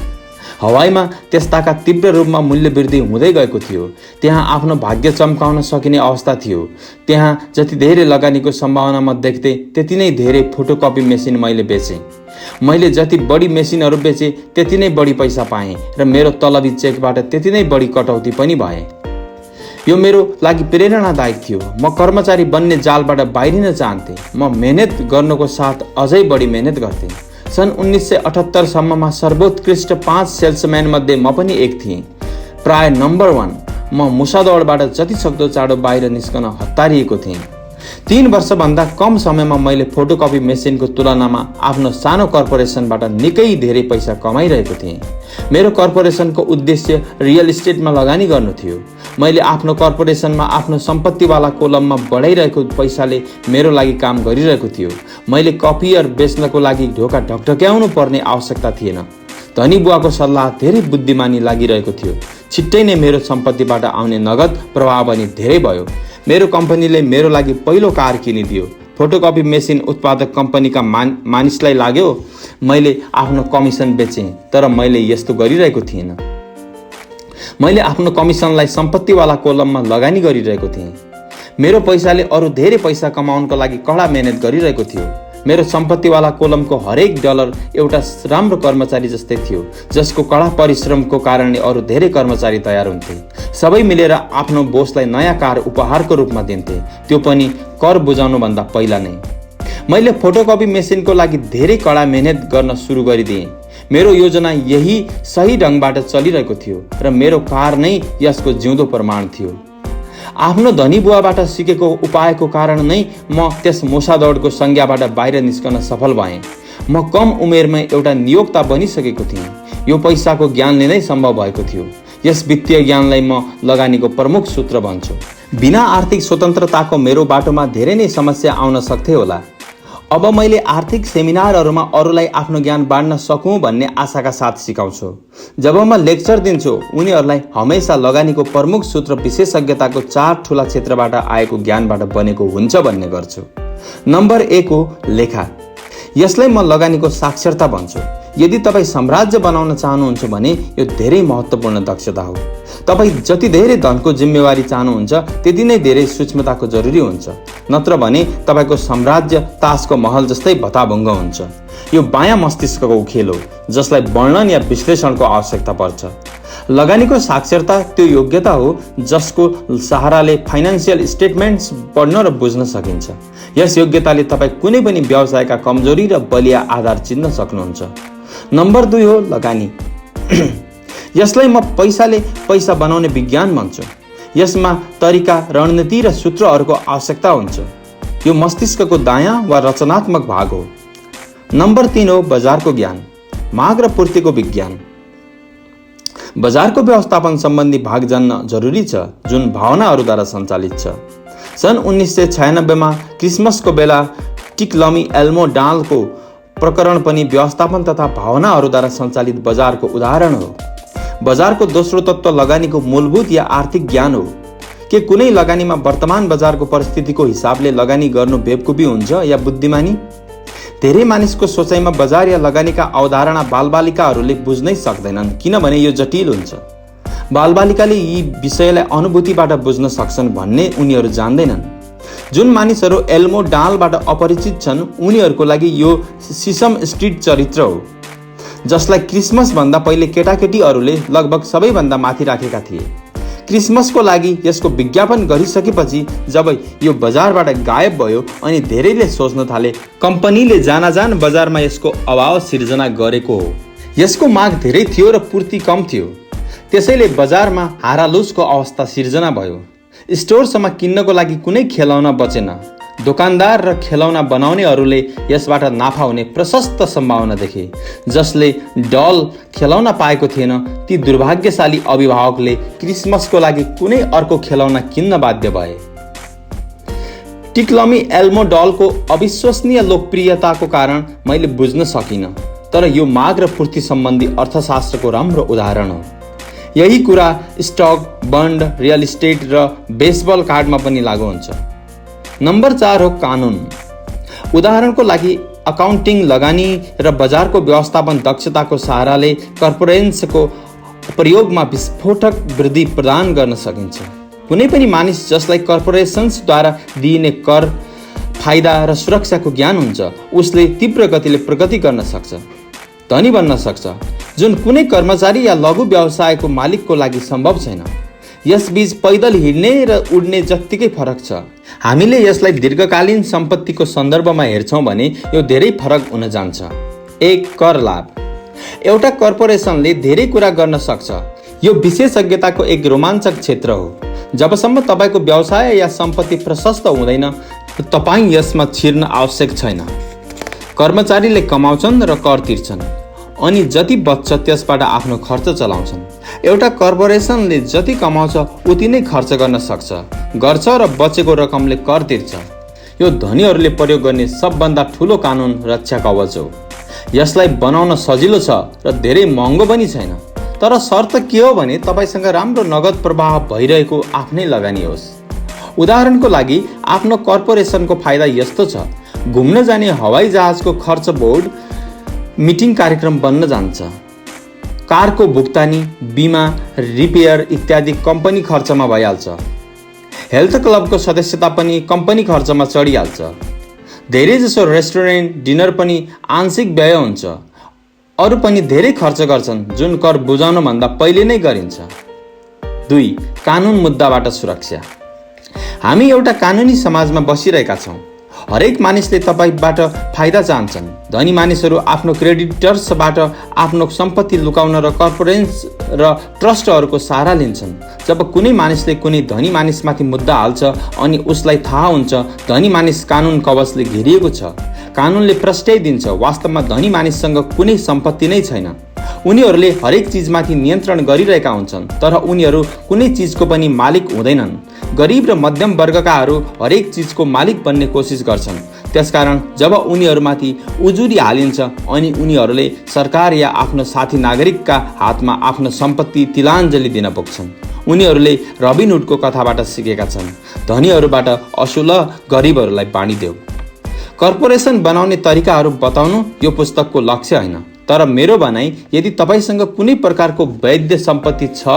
हवाईमा त्यस्ताका तीव्र रूपमा मूल्य वृद्धि हुँदै गएको थियो। त्यहाँ आफ्नो भाग्य चम्काउन सकिने अवस्था थियो। त्यहाँ जति धेरै लगानीको सम्भावना म देख्थे त्यति नै धेरै फोटोकपी मेसिन मैले बेचेँ। मैले जति बढी मेसिनहरू बेचेँ त्यति नै बढी पैसा पाएँ र मेरो तलबी चेकबाट त्यति नै बढी कटौती पनि भए। यो मेरो लागि प्रेरणादायक थियो। म कर्मचारी बन्ने जालबाट बाहिरिन चाहन्थे। म मेहनत गर्नको साथ अझै बढी मेहनत गर्थेँ। सन् 1978 सम्ममा सर्वोत्कृष्ट 5 सेल्सम्यान मध्ये म पनि एक थिएँ। प्राय नम्बर 1। म मुसादौडबाट जति सक्दो चाँडो बाहिर निस्कन हतारिएको थिएँ। 3 वर्षभन्दा कम समयमा मैले फोटोकपी मेसिनको तुलनामा आफ्नो सानो कर्पोरेसनबाट निकै धेरै पैसा कमाइरहेको थिएँ। मेरो कर्पोरेसनको उद्देश्य रियल इस्टेटमा लगानी गर्नु थियो। मैले आफ्नो कर्पोरेसनमा आफ्नो सम्पत्तिवाला कोलममा बढाइरहेको पैसाले मेरो लागि काम गरिरहेको थियो। मैले कपियर बेच्नको लागि ढोका ढकढक्याउनु पर्ने आवश्यकता थिएन। धनी बुवाको सल्लाह धेरै बुद्धिमानी लागिरहेको थियो। छिट्टै नै मेरो सम्पत्तिबाट आउने नगद प्रवाह पनि धेरै भयो। मेरो कम्पनीले मेरो लागि पहिलो कार किनिदियो। फोटोकपी मेसिन उत्पादक कम्पनीका मानिसलाई लाग्यो मैले आफ्नो कमिसन बेचेँ, तर मैले यस्तो गरिरहेको थिइनँ। मैले आफ्नो कमिसनलाई सम्पत्तिवाला कोलममा लगानी गरिरहेको थिएँ। मेरो पैसाले अरू धेरै पैसा कमाउनको लागि कडा मेहनत गरिरहेको थियो। मेरो सम्पत्तिवाला कोलमको हरेक डलर एउटा राम्रो कर्मचारी जस्तै थियो, जसको कडा परिश्रमको कारणले अरू धेरै कर्मचारी तयार हुन्थे। सबै मिलेर आफ्नो बोसलाई नयाँ कार उपहारको रूपमा दिन्थे, त्यो पनि कर बुझाउनुभन्दा पहिला नै। मैले फोटोकपी मेसिनको लागि धेरै कडा मेहनत गर्न सुरु गरिदिएँ। मेरो योजना यही सही ढङ्गबाट चलिरहेको थियो र मेरो कार नै यसको जिउँदो प्रमाण थियो। आफ्नो धनी बुवाबाट सिकेको उपायको कारण नै म त्यस मोसादौडको संज्ञाबाट बाहिर निस्कन सफल भएँ। म कम उमेरमै एउटा नियोक्ता बनिसकेको थिएँ। यो पैसाको ज्ञानले नै सम्भव भएको थियो। यस वित्तीय ज्ञानलाई म लगानीको प्रमुख सूत्र भन्छु। बिना आर्थिक स्वतन्त्रताको मेरो बाटोमा धेरै नै समस्या आउन सक्थे होला। अब मैले आर्थिक सेमिनारहरूमा अरूलाई आफ्नो ज्ञान बाँड्न सकूँ भन्ने आशाका साथ सिकाउँछु। जब म लेक्चर दिन्छु, उनीहरूलाई हमेसा लगानीको प्रमुख सूत्र विशेषज्ञताको 4 ठूला क्षेत्रबाट आएको ज्ञानबाट बनेको हुन्छ भन्ने गर्छु। नम्बर 1 हो लेखा। यसलाई म लगानीको साक्षरता भन्छु। यदि तपाईँ साम्राज्य बनाउन चाहनुहुन्छ भने यो धेरै महत्त्वपूर्ण दक्षता हो। तपाईँ जति धेरै धनको जिम्मेवारी चाहनुहुन्छ त्यति नै धेरै सूक्ष्मताको जरुरी हुन्छ, नत्र भने तपाईँको साम्राज्य तासको महल जस्तै भताभुङ्ग हुन्छ। यो बायाँ मस्तिष्कको खेल हो, जसलाई वर्णन या विश्लेषणको आवश्यकता पर्छ। लगानीको साक्षरता त्यो योग्यता हो जसको सहाराले फाइनान्सियल स्टेटमेन्ट्स पढ्न र बुझ्न सकिन्छ। यस योग्यताले तपाईँ कुनै पनि व्यवसायका कमजोरी र बलिया आधार चिन्न सक्नुहुन्छ। नम्बर 2 हो लगानी। यसलाई म पैसाले पैसा बनाउने विज्ञान भन्छु। यसमा तरिका, रणनीति र सूत्रहरूको आवश्यकता हुन्छ। यो मस्तिष्कको दायाँ वा रचनात्मक भाग हो। नम्बर 3 हो बजारको ज्ञान, माग र पूर्तिको विज्ञान। बजारको व्यवस्थापन सम्बन्धी भाग जान्न जरुरी छ, जुन भावनाहरूद्वारा सञ्चालित छ। सन् 1996 मा क्रिसमसको बेला टिकलमी एल्मो डालको प्रकरण पनि व्यवस्थापन तथा भावनाहरूद्वारा सञ्चालित बजारको उदाहरण हो। बजारको दोस्रो तत्त्व लगानीको मूलभूत या आर्थिक ज्ञान हो। के कुनै लगानीमा वर्तमान बजारको परिस्थितिको हिसाबले लगानी गर्नु बेवकुफी हुन्छ या बुद्धिमानी? धेरै मानिसको सोचाइमा बजार या लगानीका अवधारणा बालबालिकाहरूले बुझ्नै सक्दैनन्, किनभने यो जटिल हुन्छ। बालबालिकाले यी विषयलाई अनुभूतिबाट बुझ्न सक्छन् भन्ने उनीहरू जान्दैनन्। जुन मानिसहरू एल्मो डालबाट अपरिचित छन्, उनीहरूको लागि यो सिसम स्ट्रिट चरित्र हो, जसलाई क्रिसमस भन्दा पहिले केटाकेटीहरूले लगभग सबैभन्दा माथि राखेका थिए। क्रिसमसको लागि यसको विज्ञापन गरिसकेपछि जब यो बजारबाट गायब भयो अनि धेरैले सोच्न थाले कम्पनीले जानाजान बजारमा यसको अभाव सिर्जना गरेको हो। यसको माग धेरै थियो र पूर्ति कम थियो, त्यसैले बजारमा हारालुसको अवस्था सिर्जना भयो। स्टोरसम्म किन्नको लागि कुनै खेलौना बचेन। दोकानदार र खेलौना बनाउनेहरूले यसबाट नाफा हुने प्रशस्त सम्भावना देखे। जसले डल खेलौना पाएको थिएन, ती दुर्भाग्यशाली अभिभावकले क्रिसमसको लागि कुनै अर्को खेलौना किन्न बाध्य भए। टिकलमी एल्मो डलको अविश्वसनीय लोकप्रियताको कारण मैले बुझ्न सकिनँ, तर यो माग र पूर्ति सम्बन्धी अर्थशास्त्रको राम्रो उदाहरण हो। यही कुरा स्टक, बन्ड, रियल इस्टेट र बेसबल कार्डमा पनि लागू हुन्छ। नम्बर 4 हो कानुन। उदाहरणको लागि अकाउन्टिङ, लगानी र बजारको व्यवस्थापन दक्षताको सहाराले कर्पोरेन्सको प्रयोगमा विस्फोटक वृद्धि प्रदान गर्न सकिन्छ। कुनै पनि मानिस जसलाई कर्पोरेसन्सद्वारा दिइने कर, फाइदा र सुरक्षाको ज्ञान हुन्छ, उसले तीव्र गतिले प्रगति गर्न सक्छ, धनी बन्न सक्छ, जुन कुनै कर्मचारी या लघु व्यवसायको मालिकको लागि सम्भव छैन। यसबीच पैदल हिँड्ने र उड्ने जत्तिकै फरक छ। हामीले यसलाई दीर्घकालीन सम्पत्तिको सन्दर्भमा हेर्छौँ भने यो धेरै फरक हुन जान्छ। 1. कर लाभ। एउटा कर्पोरेसनले धेरै कुरा गर्न सक्छ। यो विशेषज्ञताको एक रोमाञ्चक क्षेत्र हो। जबसम्म तपाईको व्यवसाय या सम्पत्ति प्रशस्त हुँदैन, तपाईँ यसमा छिर्न आवश्यक छैन। कर्मचारीले कमाउँछन् र कर तिर्छन्, अनि जति बच्छ त्यसबाट आफ्नो खर्च चलाउँछन्। एउटा कर्पोरेसनले जति कमाउँछ उति नै खर्च गर्न गर्छ र बचेको रकमले कर तिर्छ। यो धनीहरूले प्रयोग गर्ने सबभन्दा ठुलो कानुन रक्षा कवच हो। यसलाई बनाउन सजिलो छ र धेरै महँगो पनि छैन, तर शर्त के हो भने तपाईसँग राम्रो नगद प्रवाह भइरहेको आफ्नै लगानी होस्। उदाहरणको लागि आफ्नो कर्पोरेसनको फाइदा यस्तो छ, घुम्न जाने हवाई जहाजको खर्च बोर्ड मिटिङ कार्यक्रम बन्न जान्छ। कारको भुक्तानी, बिमा, रिपेयर इत्यादि कम्पनी खर्चमा भइहाल्छ। हेल्थ क्लबको सदस्यता पनि कम्पनी खर्चमा चढिहाल्छ। धेरैजसो रेस्टुरेन्ट, डिनर पनि आंशिक व्यय हुन्छ। अरू पनि धेरै खर्च गर्छन् जुन कर बुझाउनुभन्दा पहिले नै गरिन्छ। 2. कानुन मुद्दाबाट सुरक्षा। हामी एउटा कानुनी समाजमा बसिरहेका छौँ। हरेक मानिसले तपाईबाट फाइदा चाहन्छन्। धनी मानिसहरू आफ्नो क्रेडिटर्सबाट आफ्नो सम्पत्ति लुकाउन र कर्पोरेन्स र ट्रस्टहरूको सहारा लिन्छन्। जब कुनै मानिसले कुनै धनी मानिसमाथि मुद्दा हाल्छ अनि उसलाई थाहा हुन्छ धनी मानिस कानुन कवचले घेरिएको छ, कानुनले प्रस्ट्याइदिन्छ वास्तवमा धनी मानिससँग कुनै सम्पत्ति नै छैन। उनीहरूले हरेक चिजमाथि नियन्त्रण गरिरहेका हुन्छन्, तर उनीहरू कुनै चिजको पनि मालिक हुँदैनन्। गरिब र मध्यम वर्गकाहरू हरेक चिजको मालिक बन्ने कोसिस गर्छन्। त्यसकारण जब उनीहरूमाथि उजुरी हालिन्छ अनि उनीहरूले सरकार या आफ्नो साथी नागरिकका हातमा आफ्नो सम्पत्ति तिलाञ्जली दिन पुग्छन्। उनीहरूले रबिनहुडको कथाबाट सिकेका छन्, धनीहरूबाट असुल, गरिबहरूलाई बाँडिदेऊ। कर्पोरेसन बनाउने तरिकाहरू बताउनु यो पुस्तकको लक्ष्य होइन, तर मेरो भनाइ यदि तपाईसँग कुनै प्रकारको वैध सम्पत्ति छ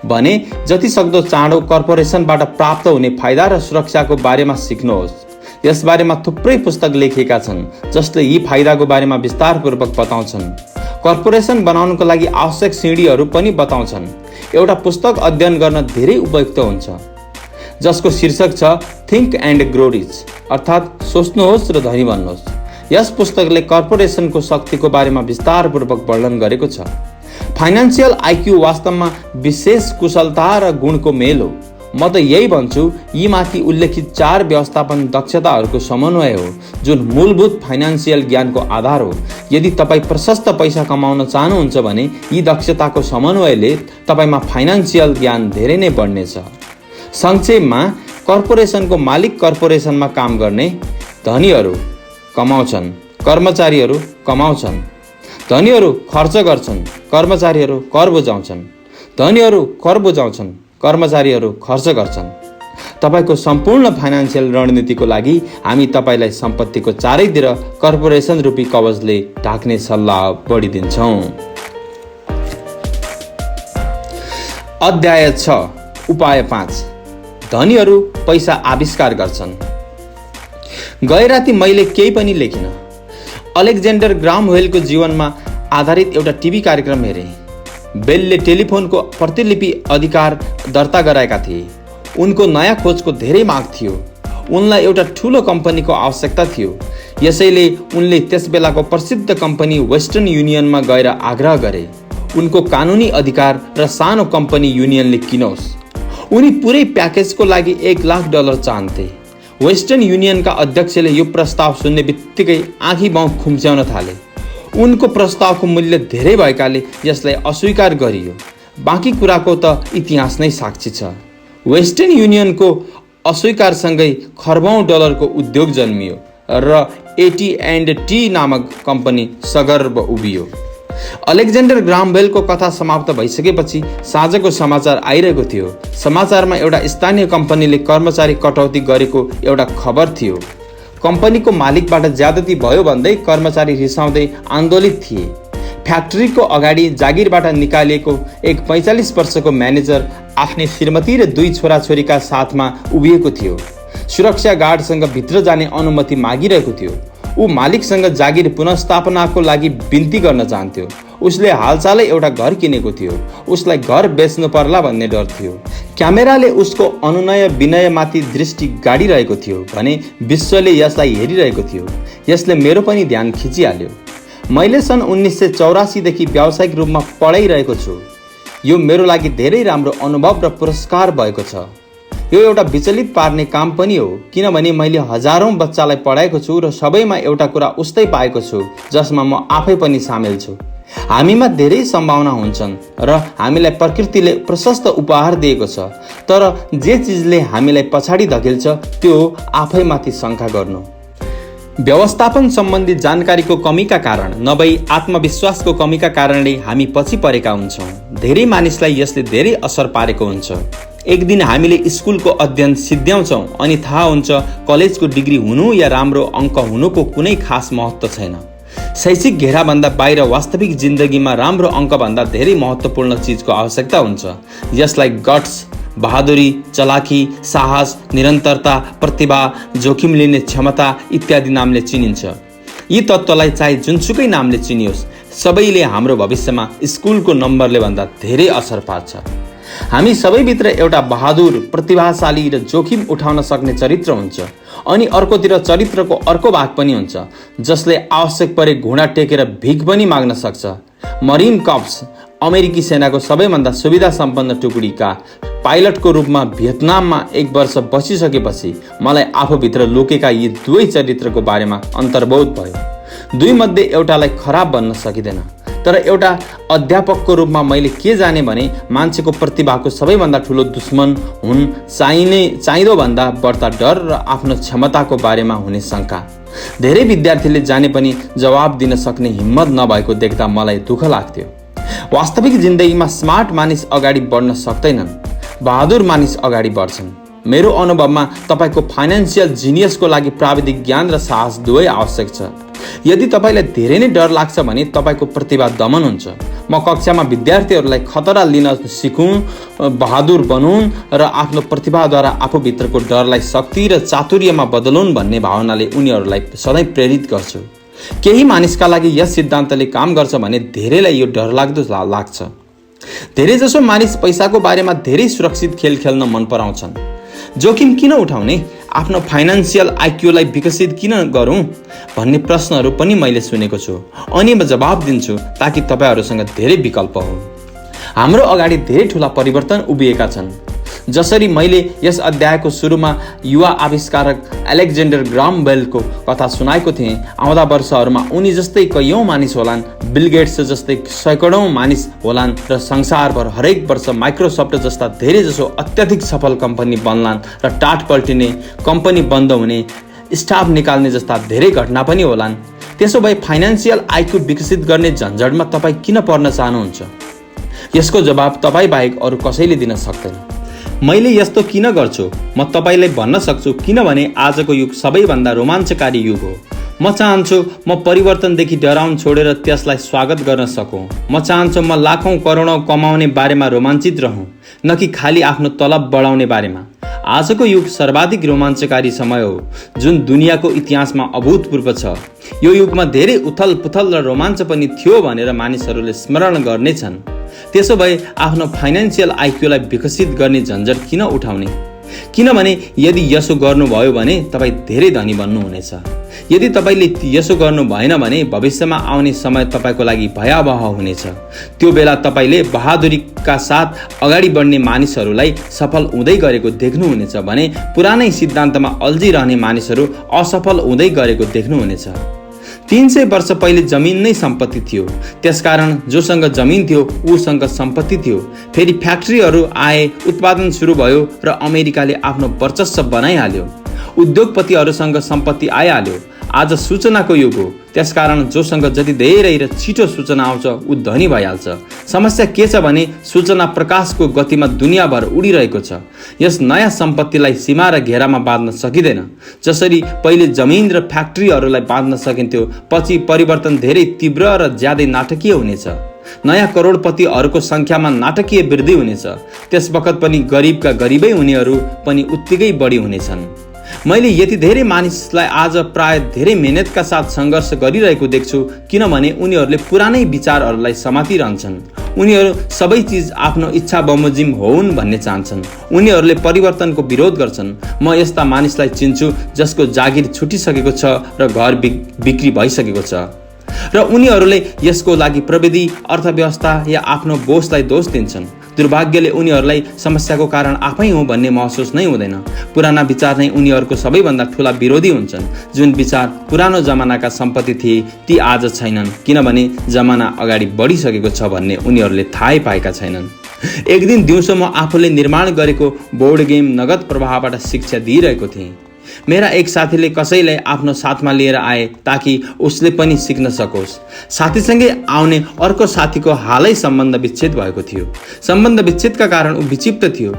भने जतिसक्दो चाँडो कर्पोरेसनबाट प्राप्त हुने फाइदा र सुरक्षाको बारेमा सिक्नुहोस्। यसबारेमा थुप्रै पुस्तक लेखिएका छन् जसले यी फाइदाको बारेमा विस्तारपूर्वक बताउँछन्। कर्पोरेसन बनाउनको लागि आवश्यक सिँढीहरू पनि बताउँछन्। एउटा पुस्तक अध्ययन गर्न धेरै उपयुक्त हुन्छ जसको शीर्षक छ थिङ्क एन्ड ग्रो रिच, अर्थात् सोच्नुहोस् र धनी बन्नुहोस्। यस पुस्तकले कर्पोरेसनको शक्तिको बारेमा विस्तारपूर्वक वर्णन गरेको छ। फाइनान्सियल आइक्यू वास्तवमा विशेष कुशलता र गुणको मेल हो। म त यही भन्छु, यी माथि उल्लेखित 4 व्यवस्थापन दक्षताहरूको समन्वय हो जुन मूलभूत फाइनान्सियल ज्ञानको आधार हो। यदि तपाईँ प्रशस्त पैसा कमाउन चाहनुहुन्छ भने यी दक्षताको समन्वयले तपाईमा फाइनान्सियल ज्ञान धेरै नै बढ्नेछ। संक्षेपमा, कर्पोरेसनको मालिक कर्पोरेसनमा काम गर्ने, धनीहरू कमाउँछन्, कर्मचारीहरू कमाउँछन्। धनीहरू खर्च गर्छन्, कर्मचारीहरू कर बुझाउँछन्। धनीहरू कर बुझाउँछन्, कर्मचारीहरू खर्च गर्छन्। तपाईको सम्पूर्ण फाइनान्सियल रणनीतिको लागि हामी तपाईलाई सम्पत्तिको चारैतिर कर्पोरेसन रूपी कवचले ढाक्ने सल्लाह बढिदिन्छौँ। अध्याय 6 उपाय 5 धनीहरू पैसा आविष्कार गर्छन्। गए राति मैले केही पनि लेखिन। अलेक्जेन्डर ग्राहम बेलको जीवनमा आधारित एउटा टिभी कार्यक्रम हेरेँ। बेलले टेलिफोनको प्रतिलिपि अधिकार दर्ता गराएका थिए। उनको नयाँ खोजको धेरै माग थियो। उनलाई एउटा ठुलो कम्पनीको आवश्यकता थियो। यसैले उनले त्यसबेलाको प्रसिद्ध कम्पनी वेस्टर्न युनियनमा गएर आग्रह गरे उनको कानुनी अधिकार र सानो कम्पनी युनियनले किनोस्। उनी पुरै प्याकेजको लागि $1,00,000 चाहन्थे। वेस्टर्न युनियनका अध्यक्षले यो प्रस्ताव सुन्ने बित्तिकै आँखी बाउँ खुम्च्याउन थाले। उनको प्रस्तावको मूल्य धेरै भएकाले यसलाई अस्वीकार गरियो। बाँकी कुराको त इतिहास नै साक्षी छ। वेस्टर्न युनियनको अस्वीकारसँगै खर्बौं डलरको उद्योग जन्मियो र AT&T नामक कम्पनी सगर्भ उभियो। अलेक्जेन्डर ग्राहम बेलको कथा समाप्त भइसकेपछि साँझको समाचार आइरहेको थियो। समाचारमा एउटा स्थानीय कम्पनीले कर्मचारी कटौती गरेको एउटा खबर थियो। कम्पनीको मालिकबाट ज्यादती भयो भन्दै कर्मचारी रिसाउँदै आन्दोलित थिए। फ्याक्ट्रीको अगाडि जागिरबाट निकालिएको एक 45 वर्षको म्यानेजर आफ्नै श्रीमती र 2 छोराछोरीका साथमा उभिएको थियो। सुरक्षा गार्डसँग भित्र जाने अनुमति मागिरहेको थियो। ऊ मालिकसँग जागिर पुनर्स्थापनाको लागि बिन्ती गर्न चाहन्थ्यो। उसले हालसालै एउटा घर किनेको थियो। उसलाई घर बेच्नु पर्ला भन्ने डर थियो। क्यामेराले उसको अनुनय विनयमाथि दृष्टि गाडिरहेको थियो भने विश्वले यसलाई हेरिरहेको थियो। यसले मेरो पनि ध्यान खिचिहाल्यो। मैले सन् 1984 देखि व्यावसायिक रूपमा पढाइरहेको छु। यो मेरो लागि धेरै राम्रो अनुभव र पुरस्कार भएको छ। यो एउटा विचलित पार्ने काम पनि हो, किनभने मैले हजारौं बच्चालाई पढाएको छु र सबैमा एउटा कुरा उस्तै पाएको छु जसमा म आफै पनि सामेल छु। हामीमा धेरै सम्भावना हुन्छन् र हामीलाई प्रकृतिले प्रशस्त उपहार दिएको छ, तर जे चिजले हामीलाई पछाडि धकेल्छ त्यो आफैमाथि शङ्का गर्नु। व्यवस्थापन सम्बन्धी जानकारीको कमीका कारण नभई आत्मविश्वासको कमीका कारणले हामी पछि परेका हुन्छौँ। धेरै मानिसलाई यसले धेरै असर पारेको हुन्छ। एक दिन हामीले स्कुलको अध्ययन सिद्ध्याउँछौँ अनि थाहा हुन्छ कलेजको डिग्री हुनु या राम्रो अङ्क हुनुको कुनै खास महत्त्व छैन। शैक्षिक घेराभन्दा बाहिर वास्तविक जिन्दगीमा राम्रो अङ्कभन्दा धेरै महत्त्वपूर्ण चिजको आवश्यकता हुन्छ। यसलाई गट्स, बहादुरी, चलाकी, साहस, निरन्तरता, प्रतिभा, जोखिम लिने क्षमता इत्यादि नामले चिनिन्छ। यी तत्त्वलाई चाहे जुनसुकै नामले चिनियोस्, सबैले हाम्रो भविष्यमा स्कुलको नम्बरले भन्दा धेरै असर पार्छ। हामी सबैभित्र एउटा बहादुर, प्रतिभाशाली र जोखिम उठाउन सक्ने चरित्र हुन्छ अनि अर्कोतिर चरित्रको अर्को भाग पनि हुन्छ जसले आवश्यक परे घुँडा टेकेर भिख पनि माग्न सक्छ। मरिन कर्प्स अमेरिकी सेनाको सबैभन्दा सुविधा सम्पन्न टुकडीका पाइलटको रूपमा भियतनाममा 1 वर्ष बसिसकेपछि मलाई आफूभित्र लुकेका यी दुवै चरित्रको बारेमा अन्तर्बोध भयो। दुई मध्ये एउटालाई खराब भन्न सकिँदैन, तर एउटा अध्यापकको रूपमा मैले के जाने भने मान्छेको प्रतिभाको सबैभन्दा ठुलो दुश्मन हुन् चाहिँदो भन्दा बढ्ता डर र आफ्नो क्षमताको बारेमा हुने शङ्का। धेरै विद्यार्थीले जाने पनि जवाब दिन सक्ने हिम्मत नभएको देख्दा मलाई दुःख लाग्थ्यो। वास्तविक जिन्दगीमा स्मार्ट मानिस अगाडि बढ्न सक्दैनन्, बहादुर मानिस अगाडि बढ्छन्। मेरो अनुभवमा तपाईको फाइनान्सियल जिनियसको लागि प्राविधिक ज्ञान र साहस दुवै आवश्यक छ। यदि तपाईलाई धेरै नै डर लाग्छ भने तपाईको प्रतिभा दमन हुन्छ। म कक्षामा विद्यार्थीहरूलाई खतरा लिन सिकौँ, बहादुर बनुन् र आफ्नो प्रतिभाद्वारा आफूभित्रको डरलाई शक्ति र चातुर्यमा बदलुन् भन्ने भावनाले उनीहरूलाई सधैँ प्रेरित गर्छु। केही मानिसका लागि यस सिद्धान्तले काम गर्छ भने धेरैलाई यो डरलाग्दो लाग्छ। धेरैजसो मानिस पैसाको बारेमा धेरै सुरक्षित खेल खेल्न मन पराउँछन्। जोखिम किन उठाउने, आफ्नो फाइनान्सियल आइक्यूलाई विकसित किन गरौँ भन्ने प्रश्नहरू पनि मैले सुनेको छु अनि म जवाब दिन्छु ताकि तपाईहरूसँग धेरै विकल्प हो। हाम्रो अगाडि धेरै ठुला परिवर्तन उभिएका छन्। जसरी मैले यस अध्यायको सुरुमा युवा आविष्कारक एलेक्जेन्डर ग्राहम बेलको कथा सुनाएको थिएँ, आउँदा वर्षहरूमा उनी जस्तै कैयौँ मानिस होलान्, बिल गेट्स जस्तै सैकडौँ मानिस होलान् र संसारभर हरेक वर्ष माइक्रोसफ्ट जस्ता धेरै जसो अत्यधिक सफल कम्पनी बन्लान् र टाट पल्टिने, कम्पनी बन्द हुने, स्टाफ निकाल्ने जस्ता धेरै घटना पनि होलान्। त्यसो भए फाइनान्सियल आइक्यू विकसित गर्ने झन्झटमा तपाईँ किन पर्न चाहनुहुन्छ? यसको जवाब तपाईँ बाहेक अरू कसैले दिन सक्दैन। मैले यस्तो किन गर्छु म तपाईलाई भन्न सक्छु, किनभने आजको युग सबैभन्दा रोमाञ्चकारी युग हो। म चाहन्छु म परिवर्तनदेखि डराउन छोडेर त्यसलाई स्वागत गर्न सकौँ। म चाहन्छु म लाखौं करोडौं कमाउने बारेमा रोमाञ्चित रहौँ, न कि खाली आफ्नो तलब बढाउने बारेमा। आजको युग सर्वाधिक रोमाञ्चकारी समय हो जुन दुनियाँको इतिहासमा अभूतपूर्व छ। यो युगमा धेरै उथल पुथल र रोमाञ्च पनि थियो भनेर मानिसहरूले स्मरण गर्नेछन्। त्यसो भए आफ्नो फाइनान्सियल आइक्यूलाई विकसित गर्ने झन्झट किन उठाउने? किनभने यदि यसो गर्नुभयो भने तपाईँ धेरै धनी बन्नुहुनेछ। यदि तपाईँले यसो गर्नु भएन भने भविष्यमा आउने समय तपाईँको लागि भयावह हुनेछ। त्यो बेला तपाईँले बहादुरीका साथ अगाडि बढ्ने मानिसहरूलाई सफल हुँदै गरेको देख्नुहुनेछ भने पुरानै सिद्धान्तमा अल्झिरहने मानिसहरू असफल हुँदै गरेको देख्नुहुनेछ। 300 वर्ष पहिले जमिन नै सम्पत्ति थियो, त्यसकारण जोसँग जमिन थियो उसँग सम्पत्ति थियो। फेरि फ्याक्ट्रीहरू आए, उत्पादन सुरु भयो र अमेरिकाले आफ्नो वर्चस्व बनाइहाल्यो। उद्योगपतिहरूसँग सम्पत्ति आइहाल्यो। आज सूचनाको युग हो, त्यसकारण जोसँग जति धेरै र छिटो सूचना आउँछ ऊ धनी भइहाल्छ। समस्या के छ भने सूचना प्रकाशको गतिमा दुनियाँभर उडिरहेको छ। यस नयाँ सम्पत्तिलाई सीमा र घेरामा बाँध्न सकिँदैन। जसरी पहिले जमिन र फ्याक्ट्रीहरूलाई बाँध्न सकिन्थ्यो, पछि परिवर्तन धेरै तीव्र र ज्यादै नाटकीय हुनेछ। नयाँ करोडपतिहरूको संख्यामा नाटकीय वृद्धि हुनेछ। त्यस बखत पनि गरिबका गरिबै हुनेहरू पनि उत्तिकै बढी हुनेछन्। मैले यति धेरै मानिसलाई आज प्राय धेरै मेहनतका साथ सङ्घर्ष गरिरहेको देख्छु, किनभने उनीहरूले पुरानै विचारहरूलाई समातिरहन्छन्। उनीहरू सबै चिज आफ्नो इच्छा बमोजिम होउन् भन्ने चाहन्छन्। उनीहरूले परिवर्तनको विरोध गर्छन्। म यस्ता मानिसलाई चिन्छु जसको जागिर छुटिसकेको छ र घर बिक्री भइसकेको छ र उनीहरूले यसको लागि प्रविधि, अर्थव्यवस्था या आफ्नो बोसलाई दोष दिन्छन्। दुर्भाग्यले उनीहरूलाई समस्याको कारण आफै हो भन्ने महसुस नै हुँदैन। पुराना विचार नै उनीहरूको सबैभन्दा ठुला विरोधी हुन्छन्। जुन विचार पुरानो जमानाका सम्पत्ति थिए ती आज छैनन्, किनभने जमाना अगाडि बढिसकेको छ भन्ने उनीहरूले थाहै पाएका छैनन्। एक दिन दिउँसो म आफूले निर्माण गरेको बोर्ड गेम नगद प्रवाहबाट शिक्षा दिइरहेको थिएँ। मेरा एक साथीले कसैलाई आफ्नो साथमा लिएर आए ताकि उसले पनि सिक्न सकोस्। साथीसँगै आउने अर्को साथीको हालै सम्बन्ध विच्छेद भएको थियो। सम्बन्ध विच्छेदका कारण ऊ विक्षिप्त थियो।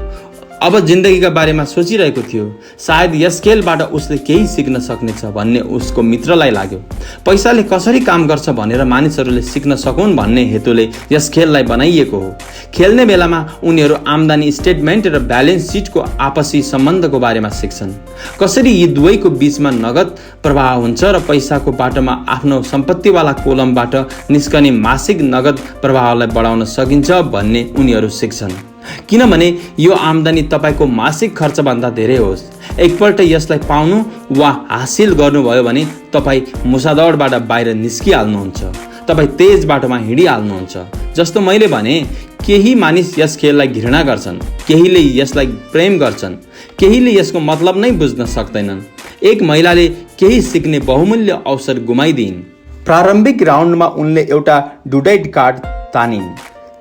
अब जिन्दगीका बारेमा सोचिरहेको थियो। सायद यस खेलबाट उसले केही सिक्न सक्नेछ भन्ने उसको मित्रलाई लाग्यो। पैसाले कसरी काम गर्छ भनेर मानिसहरूले सिक्न सकुन् भन्ने हेतुले यस खेललाई बनाइएको हो। खेल्ने बेलामा उनीहरू आम्दानी स्टेटमेन्ट र ब्यालेन्स सिटको आपसी सम्बन्धको बारेमा सिक्छन्। कसरी यी दुवैको बीचमा नगद प्रवाह हुन्छ र पैसाको बाटोमा आफ्नो सम्पत्तिवाला कोलमबाट निस्कने मासिक नगद प्रवाहलाई बढाउन सकिन्छ भन्ने उनीहरू सिक्छन्। किनभने यो आम्दानी तपाईको मासिक खर्चभन्दा धेरै होस्। एकपल्ट यसलाई पाउनु वा हासिल गर्नुभयो भने तपाईँ मुसादौडबाट बाहिर निस्किहाल्नुहुन्छ। तपाईँ तेज बाटोमा हिँडिहाल्नुहुन्छ। जस्तो मैले भने, केही मानिस यस खेललाई घृणा गर्छन्, केहीले यसलाई प्रेम गर्छन्, केहीले यसको मतलब नै बुझ्न सक्दैनन्। एक महिलाले केही सिक्ने बहुमूल्य अवसर गुमाइदिइन्। प्रारम्भिक राउन्डमा उनले एउटा डुडाइट कार्ड तानिन्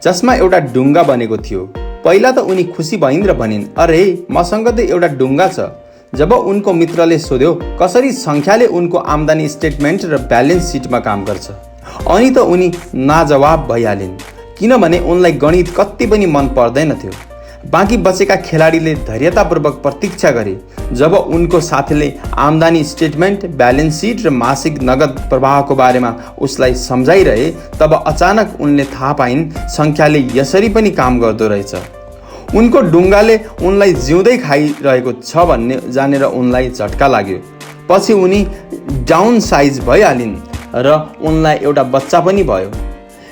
जसमा एउटा डुङ्गा बनेको थियो। पहिला त उनी खुसी भइन् र भनिन्, अरे मसँग त एउटा डुङ्गा छ। जब उनको मित्रले सोध्यो कसरी सङ्ख्याले उनको आम्दानी स्टेटमेन्ट र ब्यालेन्स सिटमा काम गर्छ, अनि त उनी नाजवाब भइहालिन्, किनभने उनलाई गणित कति पनि मन पर्दैन थियो। बाँकी बचेका खेलाडीले धैर्यतापूर्वक प्रतीक्षा गरे। जब उनको साथीले आम्दानी स्टेटमेन्ट, ब्यालेन्स सिट र मासिक नगद प्रवाहको बारेमा उसलाई सम्झाइरहे, तब अचानक उनले थाहा पाइन् सङ्ख्याले यसरी पनि काम गर्दो रहेछ। उनको डुङ्गाले उनलाई जिउँदै खाइरहेको छ भन्ने जानेर उनलाई झट्का लाग्यो। पछि उनी डाउन साइज भइहालिन् र उनलाई एउटा बच्चा पनि भयो।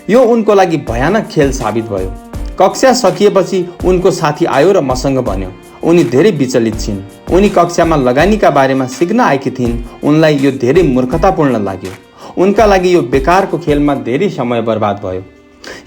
यो उनको लागि भयानक खेल साबित भयो। कक्षा सकिएपछि उनको साथी आयो र मसँग भन्यो, उनी धेरै विचलित छिन्। उनी कक्षामा लगानीका बारेमा सिक्न आएकी थिइन्। उनलाई यो धेरै मूर्खतापूर्ण लाग्यो। उनका लागि यो बेकारको खेलमा धेरै समय बर्बाद भयो।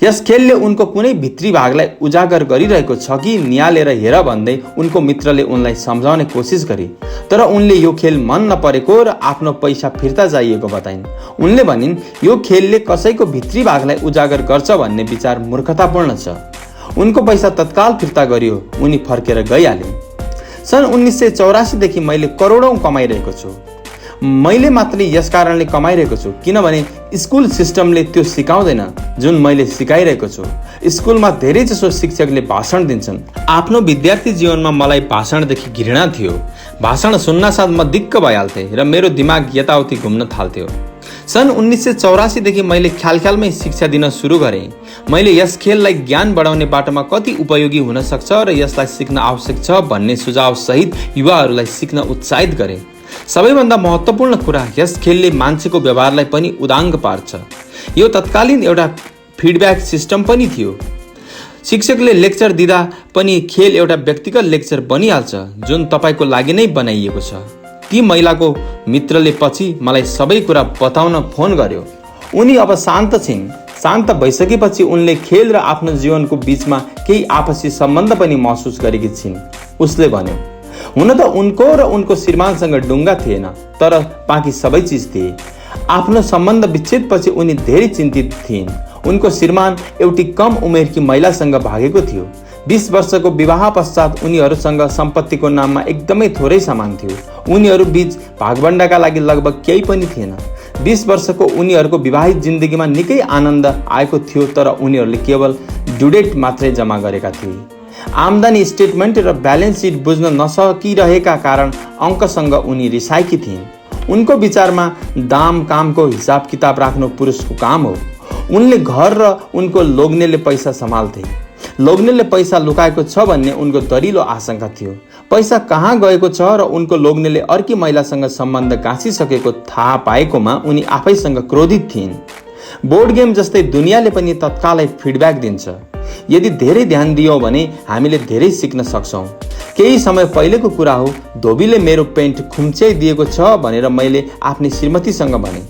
यस खेलले उनको कुनै भित्री भागलाई उजागर गरिरहेको छ कि नियालेर हेर भन्दै उनको मित्रले उनलाई सम्झाउने कोसिस गरे। तर उनले यो खेल मन नपरेको र आफ्नो पैसा फिर्ता चाहिएको बताइन्। उनले भनिन्, यो खेलले कसैको भित्री भागलाई उजागर गर्छ भन्ने विचार मूर्खतापूर्ण छ। उनको पैसा तत्काल फिर्ता गरियो। उनी फर्केर गइहालिन्। सन् 1984 देखि मैले करोडौँ कमाइरहेको छु। मैले मात्रै यस कारणले कमाइरहेको छु किनभने स्कुल सिस्टमले त्यो सिकाउँदैन जुन मैले सिकाइरहेको छु। स्कुलमा धेरैजसो शिक्षकले भाषण दिन्छन्। आफ्नो विद्यार्थी जीवनमा मलाई भाषणदेखि घृणा थियो। भाषण सुन्नासाथ म दिक्क भइहाल्थेँ र मेरो दिमाग यताउति घुम्न थाल्थ्यो। सन् 1984 देखि मैले ख्यालमै शिक्षा दिन सुरु गरेँ। मैले यस खेललाई ज्ञान बढाउने बाटोमा कति उपयोगी हुन सक्छ र यसलाई सिक्न आवश्यक छ भन्ने सुझाव सहित युवाहरूलाई सिक्न उत्साहित गरेँ। सबैभन्दा महत्त्वपूर्ण कुरा, यस खेलले मान्छेको व्यवहारलाई पनि उदाङ्ग पार्छ। यो तत्कालीन एउटा फिडब्याक सिस्टम पनि थियो। शिक्षकले लेक्चर दिँदा पनि खेल एउटा व्यक्तिगत लेक्चर बनिहाल्छ जुन तपाईँको लागि नै बनाइएको छ। ती महिलाको मित्रले पछि मलाई सबै कुरा बताउन फोन गर्यो। उनी अब शान्त छिन्। शान्त भइसकेपछि उनले खेल र आफ्नो जीवनको बीचमा केही आपसी सम्बन्ध पनि महसुस गरेकी छिन्। उसले भन्यो, हुन त उनको र उनको श्रीमानसँग डुङ्गा थिएन, तर बाँकी सबै चिज थिए। आफ्नो सम्बन्ध विच्छेदपछि उनी धेरै चिन्तित थिइन्। उनको श्रीमान एउटी कम उमेरकी महिलासँग भागेको थियो। 20 वर्षको विवाह पश्चात उनीहरूसँग सम्पत्तिको नाममा एकदमै थोरै सामान थियो। उनीहरू बीच भागभण्डाका लागि लगभग केही पनि थिएन। 20 वर्षको उनीहरूको विवाहित जिन्दगीमा निकै आनन्द आएको थियो, तर उनीहरूले केवल ड्युडेट मात्रै जम्मा गरेका थिए। आम्दानी स्टेटमेन्ट र ब्यालेन्स सिट बुझ्न नसकिरहेका कारण अङ्कसँग उनी रिसाएकी थिइन्। उनको विचारमा दाम कामको हिसाब किताब राख्नु पुरुषको काम हो। उनले घर र उनको लोग्नेले पैसा सम्हाल्थे। लोग्नेले पैसा लुकाएको छ भन्ने उनको दरिलो आशंका थियो। पैसा कहाँ गएको छ र उनको लोग्नेले अर्की महिलासँग सम्बन्ध गाँसिसकेको थाहा पाएकोमा उनी आफैसँग क्रोधित थिइन्। बोर्ड गेम जस्तै दुनियाँले पनि तत्कालै फिडब्याक दिन्छ। यदि धेरै ध्यान दियौँ भने हामीले धेरै सिक्न सक्छौँ। केही समय पहिलेको कुरा हो, धोबीले मेरो पेन्ट खुम्च्याइदिएको छ भनेर मैले आफ्नी श्रीमतीसँग भने।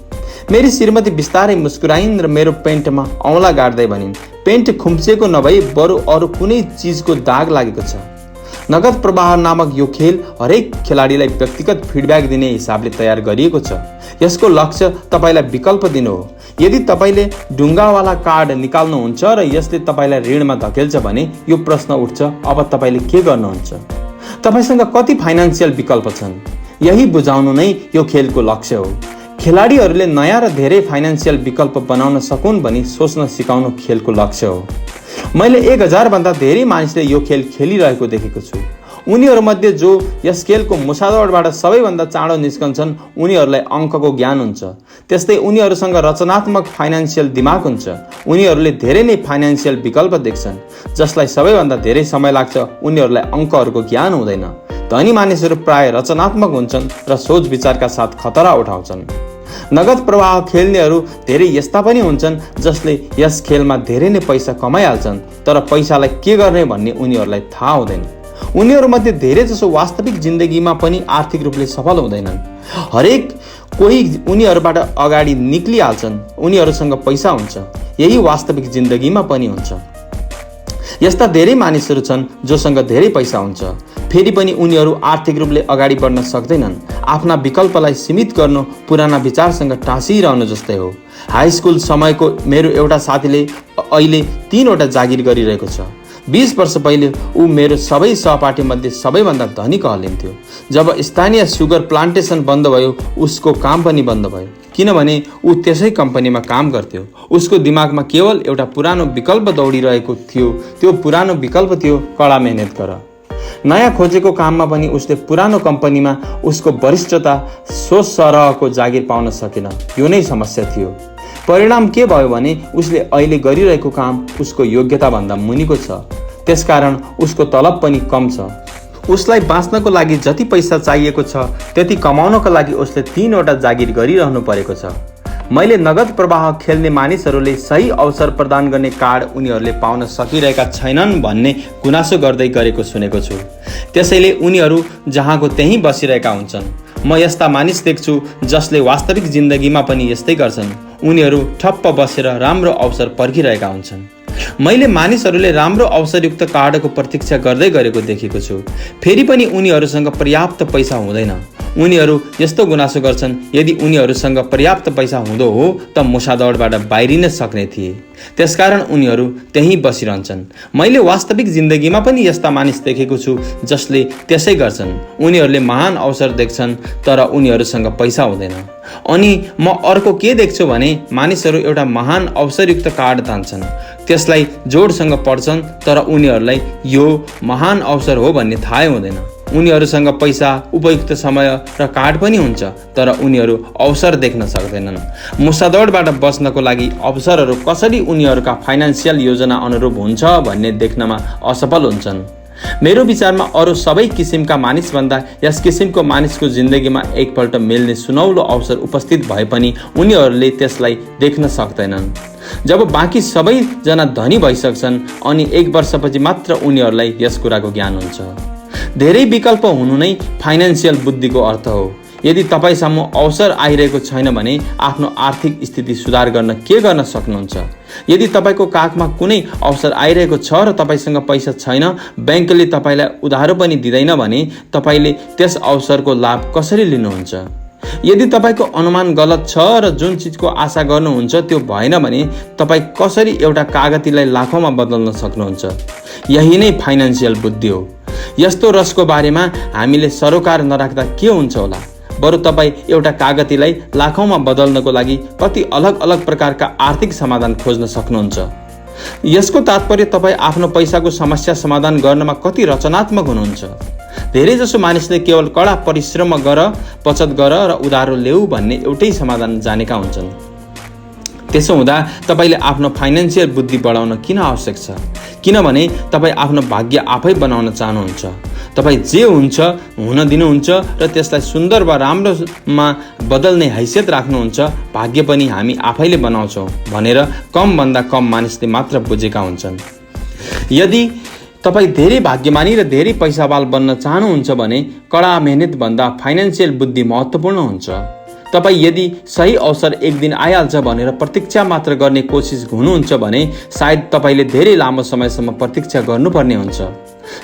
मेरी श्रीमती बिस्तारै मुस्कुराइन् र मेरो पेन्टमा औँला गाड्दै भनिन्, पेन्ट खुम्चिएको नभई बरु अरू कुनै चिजको दाग लागेको छ। नगद प्रवाह नामक यो खेल हरेक खेलाडीलाई व्यक्तिगत फिडब्याक दिने हिसाबले तयार गरिएको छ। यसको लक्ष्य तपाईँलाई विकल्प दिनु हो। यदि तपाईँले ढुङ्गावाला कार्ड निकाल्नुहुन्छ र यसले तपाईँलाई ऋणमा धकेल्छ भने यो प्रश्न उठ्छ, अब तपाईँले के गर्नुहुन्छ? तपाईँसँग कति फाइनान्सियल विकल्प छन्? यही बुझाउनु नै यो खेलको लक्ष्य हो। खेलाडीहरूले नयाँ र धेरै फाइनान्सियल विकल्प बनाउन सकुन् भनी सोच्न सिकाउनु खेलको लक्ष्य हो। मैले 1000 भन्दा धेरै मानिसले यो खेल खेलिरहेको देखेको छु। उनीहरूमध्ये जो यस खेलको मुसादौडबाट सबैभन्दा चाँडो निस्कन्छन् उनीहरूलाई अङ्कको ज्ञान हुन्छ। त्यस्तै उनीहरूसँग रचनात्मक फाइनान्सियल दिमाग हुन्छ। उनीहरूले धेरै नै फाइनान्सियल विकल्प देख्छन्। जसलाई सबैभन्दा धेरै समय लाग्छ उनीहरूलाई अङ्कहरूको ज्ञान हुँदैन। धनी मानिसहरू प्राय रचनात्मक हुन्छन् र सोच विचारका साथ खतरा उठाउँछन्। नगद प्रवाह खेल्नेहरू धेरै यस्ता पनि हुन्छन् जसले यस खेलमा धेरै नै पैसा कमाइहाल्छन्, तर पैसालाई के गर्ने भन्ने उनीहरूलाई थाहा हुँदैन। उनीहरूमध्ये धेरै जसो वास्तविक जिन्दगीमा पनि आर्थिक रूपले सफल हुँदैनन्। हरेक कोही उनीहरूबाट अगाडि निक्लिहाल्छन्। उनीहरूसँग पैसा हुन्छ। यही वास्तविक जिन्दगीमा पनि हुन्छ। यस्ता धेरै मानिसहरू छन् जोसँग धेरै पैसा हुन्छ, फेरि पनि उनीहरू आर्थिक रूपले अगाडि बढ्न सक्दैनन्। आफ्ना विकल्पलाई सीमित गर्नु पुराना विचारसँग टाँसिरहनु जस्तै हो। हाई स्कुल समयको मेरो एउटा साथीले अहिले 3वटा जागिर गरिरहेको छ। 20 वर्ष पहिले ऊ मेरो सबै सहपाठीमध्ये सबैभन्दा धनी कहलिन्थ्यो। जब स्थानीय सुगर प्लान्टेसन बन्द भयो उसको काम पनि बन्द भयो, किनभने ऊ त्यसै कम्पनीमा काम गर्थ्यो। उसको दिमागमा केवल एउटा पुरानो विकल्प दौडिरहेको थियो। त्यो पुरानो विकल्प थियो कडा मेहनत गर। नयाँ खोजेको काममा पनि उसले पुरानो कम्पनीमा उसको वरिष्ठता सोच सरहको जागिर पाउन सकेन। यो नै समस्या थियो। परिणाम के भयो भने उसले अहिले गरिरहेको काम उसको योग्यताभन्दा मुनिको छ। त्यसकारण उसको तलब पनि कम छ। उसलाई बाँच्नको लागि जति पैसा चाहिएको छ त्यति कमाउनको लागि उसले 3वटा जागिर गरिरहनु परेको छ। मैले नगद प्रवाह खेल्ने मानिसहरूले सही अवसर प्रदान गर्ने कार्ड उनीहरूले पाउन सकिरहेका छैनन् भन्ने गुनासो गर्दै गरेको सुनेको छु। त्यसैले उनीहरू जहाँको त्यहीँ बसिरहेका हुन्छन्। म यस्ता मानिस देख्छु जसले वास्तविक जिन्दगीमा पनि यस्तै गर्छन्। उनीहरू ठप्प बसेर राम्रो अवसर पर्खिरहेका हुन्छन्। मैले मानिसहरूले राम्रो अवसरयुक्त कार्डको प्रतीक्षा गर्दै गरेको देखेको छु। फेरि पनि उनीहरूसँग पर्याप्त पैसा हुँदैन। उनीहरू यस्तो गुनासो गर्छन्, यदि उनीहरूसँग पर्याप्त पैसा हुँदो हो त मुसादौडबाट बाहिरिन सक्ने थिए। त्यसकारण उनीहरू त्यहीँ बसिरहन्छन्। मैले वास्तविक जिन्दगीमा पनि यस्ता मानिस देखेको छु जसले त्यसै गर्छन्। उनीहरूले महान अवसर देख्छन् तर उनीहरूसँग पैसा हुँदैन। अनि म अर्को के देख्छु भने मानिसहरू एउटा महान अवसरयुक्त कार्ड तान्छन्, त्यसलाई जोडसँग पढ्छन् तर उनीहरूलाई यो महान अवसर हो भन्ने थाहै हुँदैन। उनीहरूसँग पैसा, उपयुक्त समय र कार्ड पनि हुन्छ तर उनीहरू अवसर देख्न सक्दैनन्। मुसादौडबाट बच्नको लागि अवसरहरू कसरी उनीहरूका फाइनान्सियल योजना अनुरूप हुन्छ भन्ने देख्नमा असफल हुन्छन्। मेरो विचारमा अरू सबै किसिमका मानिसभन्दा यस किसिमको मानिसको जिन्दगीमा एकपल्ट मिल्ने सुनौलो अवसर उपस्थित भए पनि उनीहरूले त्यसलाई देख्न सक्दैनन्। जब बाँकी सबैजना धनी भइसक्छन् अनि 1 वर्षपछि मात्र उनीहरूलाई यस कुराको ज्ञान हुन्छ। धेरै विकल्प हुनु नै फाइनान्सियल बुद्धिको अर्थ हो। यदि तपाईसँग अवसर आइरहेको छैन भने आफ्नो आर्थिक स्थिति सुधार गर्न के गर्न सक्नुहुन्छ? यदि तपाईँको काखमा कुनै अवसर आइरहेको छ र तपाईसँग पैसा छैन, ब्याङ्कले तपाईँलाई उधारो पनि दिँदैन भने तपाईँले त्यस अवसरको लाभ कसरी लिनुहुन्छ? यदि तपाईँको अनुमान गलत छ र जुन चिजको आशा गर्नुहुन्छ त्यो भएन भने तपाईँ कसरी एउटा कागतीलाई लाखौँमा बदल्न सक्नुहुन्छ? यही नै फाइनान्सियल बुद्धि हो। यस्तो रसको बारेमा हामीले सरोकार नराख्दा के हुन्छ होला? बरु तपाईँ एउटा कागतीलाई लाखौँमा बदल्नको लागि कति अलग अलग प्रकारका आर्थिक समाधान खोज्न सक्नुहुन्छ। यसको तात्पर्य तपाईँ आफ्नो पैसाको समस्या समाधान गर्नमा कति रचनात्मक हुनुहुन्छ। धेरै जसो मानिसले केवल कडा परिश्रम गर, बचत गर र उधारो ल्याऊ भन्ने एउटै समाधान जानेका हुन्छन्। त्यसो हुँदा तपाईँले आफ्नो फाइनान्सियल बुद्धि बढाउन किन आवश्यक छ? किनभने तपाईँ आफ्नो भाग्य आफै बनाउन चाहनुहुन्छ। तपाईँ जे हुन्छ हुन दिनुहुन्छ र त्यसलाई सुन्दर वा राम्रोमा बदल्ने हैसियत राख्नुहुन्छ। भाग्य पनि हामी आफैले बनाउँछौँ भनेर कमभन्दा कम मानिसले मात्र बुझेका हुन्छन्। यदि तपाईँ धेरै भाग्यमानी र धेरै पैसावाल बन्न चाहनुहुन्छ भने कडा मेहनतभन्दा फाइनान्सियल बुद्धि महत्त्वपूर्ण हुन्छ। तपाईँ यदि सही अवसर एक दिन आइहाल्छ भनेर प्रतीक्षा मात्र गर्ने कोसिस हुनुहुन्छ भने सायद तपाईँले धेरै लामो समयसम्म प्रतीक्षा गर्नुपर्ने हुन्छ।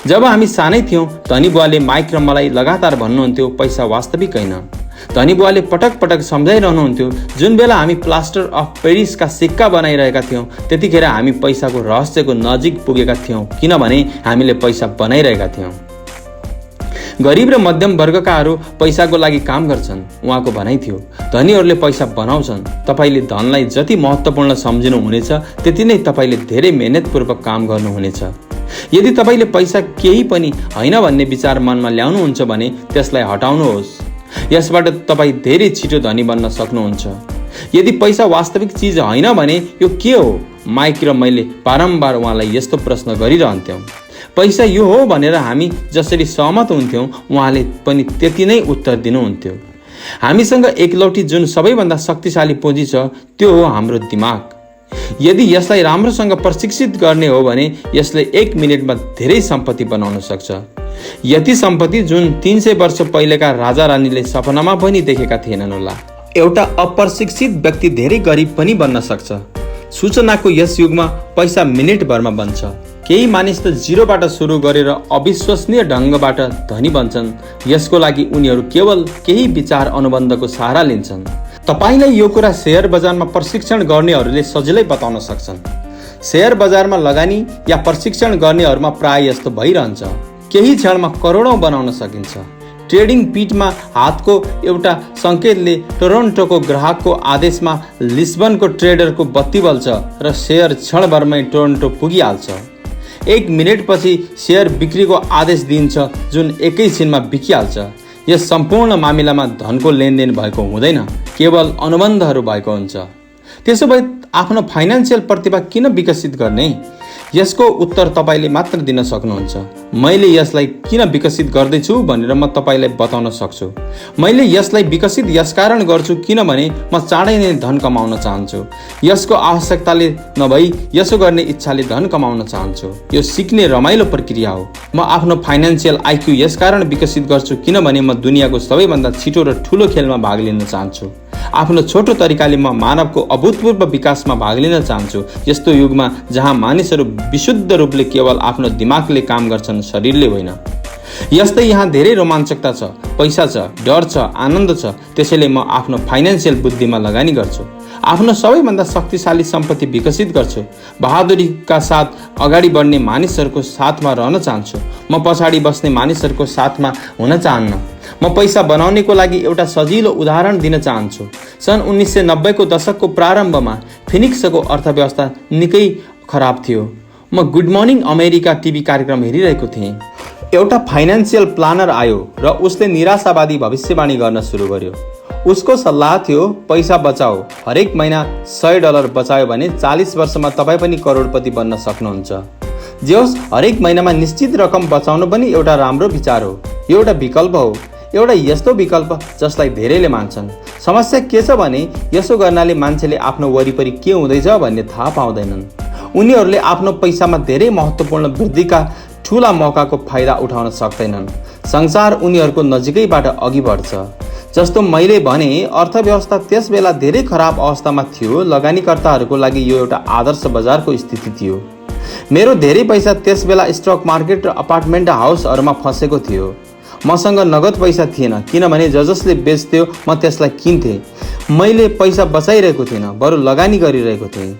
जब हामी सानै थियौँ, धनी बुवाले माइक र मलाई लगातार भन्नुहुन्थ्यो, पैसा वास्तविक होइन। धनी बुवाले पटक पटक सम्झाइरहनुहुन्थ्यो, जुन बेला हामी प्लास्टर अफ पेरिसका सिक्का बनाइरहेका थियौँ त्यतिखेर हामी पैसाको रहस्यको नजिक पुगेका थियौँ, किनभने हामीले पैसा बनाइरहेका थियौँ। गरिब र मध्यम वर्गकाहरू पैसाको लागि काम गर्छन्, उहाँको भनाइ थियो। धनीहरूले पैसा बनाउँछन्। तपाईँले धनलाई जति महत्त्वपूर्ण सम्झिनुहुनेछ त्यति नै तपाईँले धेरै मेहनतपूर्वक काम गर्नुहुनेछ। यदि तपाईँले पैसा केही पनि होइन भन्ने विचार मनमा ल्याउनुहुन्छ भने त्यसलाई हटाउनुहोस्। यसबाट तपाईँ धेरै छिटो धनी बन्न सक्नुहुन्छ। यदि पैसा वास्तविक चिज होइन भने यो के हो? माइक र मैले बारम्बार उहाँलाई यस्तो प्रश्न गरिरहन्थ्यौँ। पैसा यो हो भनेर हामी जसरी सहमत हुन्थ्यौँ उहाँले पनि त्यति नै उत्तर दिनुहुन्थ्यो। हामीसँग एकलौटी जुन सबैभन्दा शक्तिशाली पुँजी छ त्यो हो हाम्रो दिमाग। यदि यसलाई राम्रोसँग प्रशिक्षित गर्ने हो भने यसले 1 मिनेटमा धेरै सम्पत्ति बनाउन सक्छ। यति सम्पत्ति जुन 300 वर्ष पहिलेका राजा रानीले सपनामा पनि देखेका थिएनन् होला। एउटा अप्रशिक्षित व्यक्ति धेरै गरिब पनि बन्न सक्छ। सूचनाको यस युगमा पैसा मिनेटभरमा बन्छ। केही मानिस त जिरोबाट सुरु गरेर अविश्वसनीय ढङ्गबाट धनी बन्छन्। यसको लागि उनीहरू केवल केही विचार अनुबन्धको सहारा लिन्छन्। तपाईलाई यो कुरा शेयर बजारमा प्रशिक्षण गर्नेहरूले सजिलै बताउन सक्छन्। शेयर बजारमा लगानी या प्रशिक्षण गर्नेहरूमा प्राय यस्तो भइरहन्छ। केही क्षणमा करोडौं बनाउन सकिन्छ। ट्रेडिङ पिटमा हातको एउटा सङ्केतले टोरन्टोको ग्राहकको आदेशमा लिस्बनको ट्रेडरको बत्ती बल्छ र सेयर क्षणभरमै टोरन्टो पुगिहाल्छ। 1 मिनेटपछि सेयर बिक्रीको आदेश दिन्छ जुन एकैछिनमा बिकिहाल्छ। यस सम्पूर्ण मामिलामा धनको लेनदेन भएको हुँदैन, केवल अनुबन्धहरू भएको हुन्छ। त्यसो भए आफ्नो फाइनान्सियल प्रतिभा किन विकसित गर्ने? यसको उत्तर तपाईँले मात्र दिन सक्नुहुन्छ। मैले यसलाई किन विकसित गर्दैछु भनेर म तपाईँलाई बताउन सक्छु। मैले यसलाई विकसित यसकारण गर्छु किनभने म चाँडै नै धन कमाउन चाहन्छु। यसको आवश्यकताले नभई यसो गर्ने इच्छाले धन कमाउन चाहन्छु। यो सिक्ने रमाइलो प्रक्रिया हो। म आफ्नो फाइनान्सियल आइक्यू यसकारण विकसित गर्छु किनभने म दुनियाँको सबैभन्दा छिटो र ठुलो खेलमा भाग लिन चाहन्छु। आफ्नो छोटो तरिकाले म मानवको अभूतपूर्व विकासमा भाग लिन चाहन्छु। यस्तो युगमा जहाँ मानिसहरू विशुद्ध रूपले केवल आफ्नो दिमागले काम गर्छन्, शरीरले होइन। यस्तै यहाँ धेरै रोमाञ्चकता छ, पैसा छ, डर छ, आनन्द छ। त्यसैले म आफ्नो फाइनान्सियल बुद्धिमा लगानी गर्छु। आफ्नो सबैभन्दा शक्तिशाली सम्पत्ति विकसित गर्छु। बहादुरीका साथ अगाडि बढ्ने मानिसहरूको साथमा रहन चाहन्छु। म पछाडि बस्ने मानिसहरूको साथमा हुन चाहन्न। म पैसा बनाउनेको लागि एउटा सजिलो उदाहरण दिन चाहन्छु। सन् 1990 को दशकको प्रारम्भमा फिनिक्सको अर्थव्यवस्था निकै खराब थियो। म गुड मर्निङ अमेरिका टिभी कार्यक्रम हेरिरहेको थिएँ। एउटा फाइनान्सियल प्लानर आयो र उसले निराशावादी भविष्यवाणी गर्न सुरु गर्यो। उसको सल्लाह थियो, पैसा बचाओ। हरेक महिना $100 बचायो भने 40 वर्षमा तपाईँ पनि करोडपति बन्न सक्नुहुन्छ। जे होस्, हरेक महिनामा निश्चित रकम बचाउनु पनि एउटा राम्रो विचार हो। यो एउटा विकल्प हो, एउटा यस्तो विकल्प जसलाई धेरैले मान्छन्। समस्या के छ भने यसो गर्नाले मान्छेले आफ्नो वरिपरि के हुँदैछ भन्ने थाहा पाउँदैनन्। उनीहरूले आफ्नो पैसामा धेरै महत्त्वपूर्ण वृद्धिका ठुला मौकाको फाइदा उठाउन सक्दैनन्। संसार उनीहरूको नजिकैबाट अघि बढ्छ। जस्तो मैले भने, अर्थव्यवस्था त्यस बेला धेरै खराब अवस्थामा थियो। लगानीकर्ताहरूको लागि यो एउटा आदर्श बजारको स्थिति थियो। मेरो धेरै पैसा त्यस बेला स्टक मार्केट र अपार्टमेन्ट हाउसहरूमा फँसेको थियो। मसँग नगद पैसा थिएन किनभने जसले बेच्थ्यो म त्यसलाई किन्थेँ। मैले पैसा बचाइरहेको थिएन, बरु लगानी गरिरहेको थिएँ।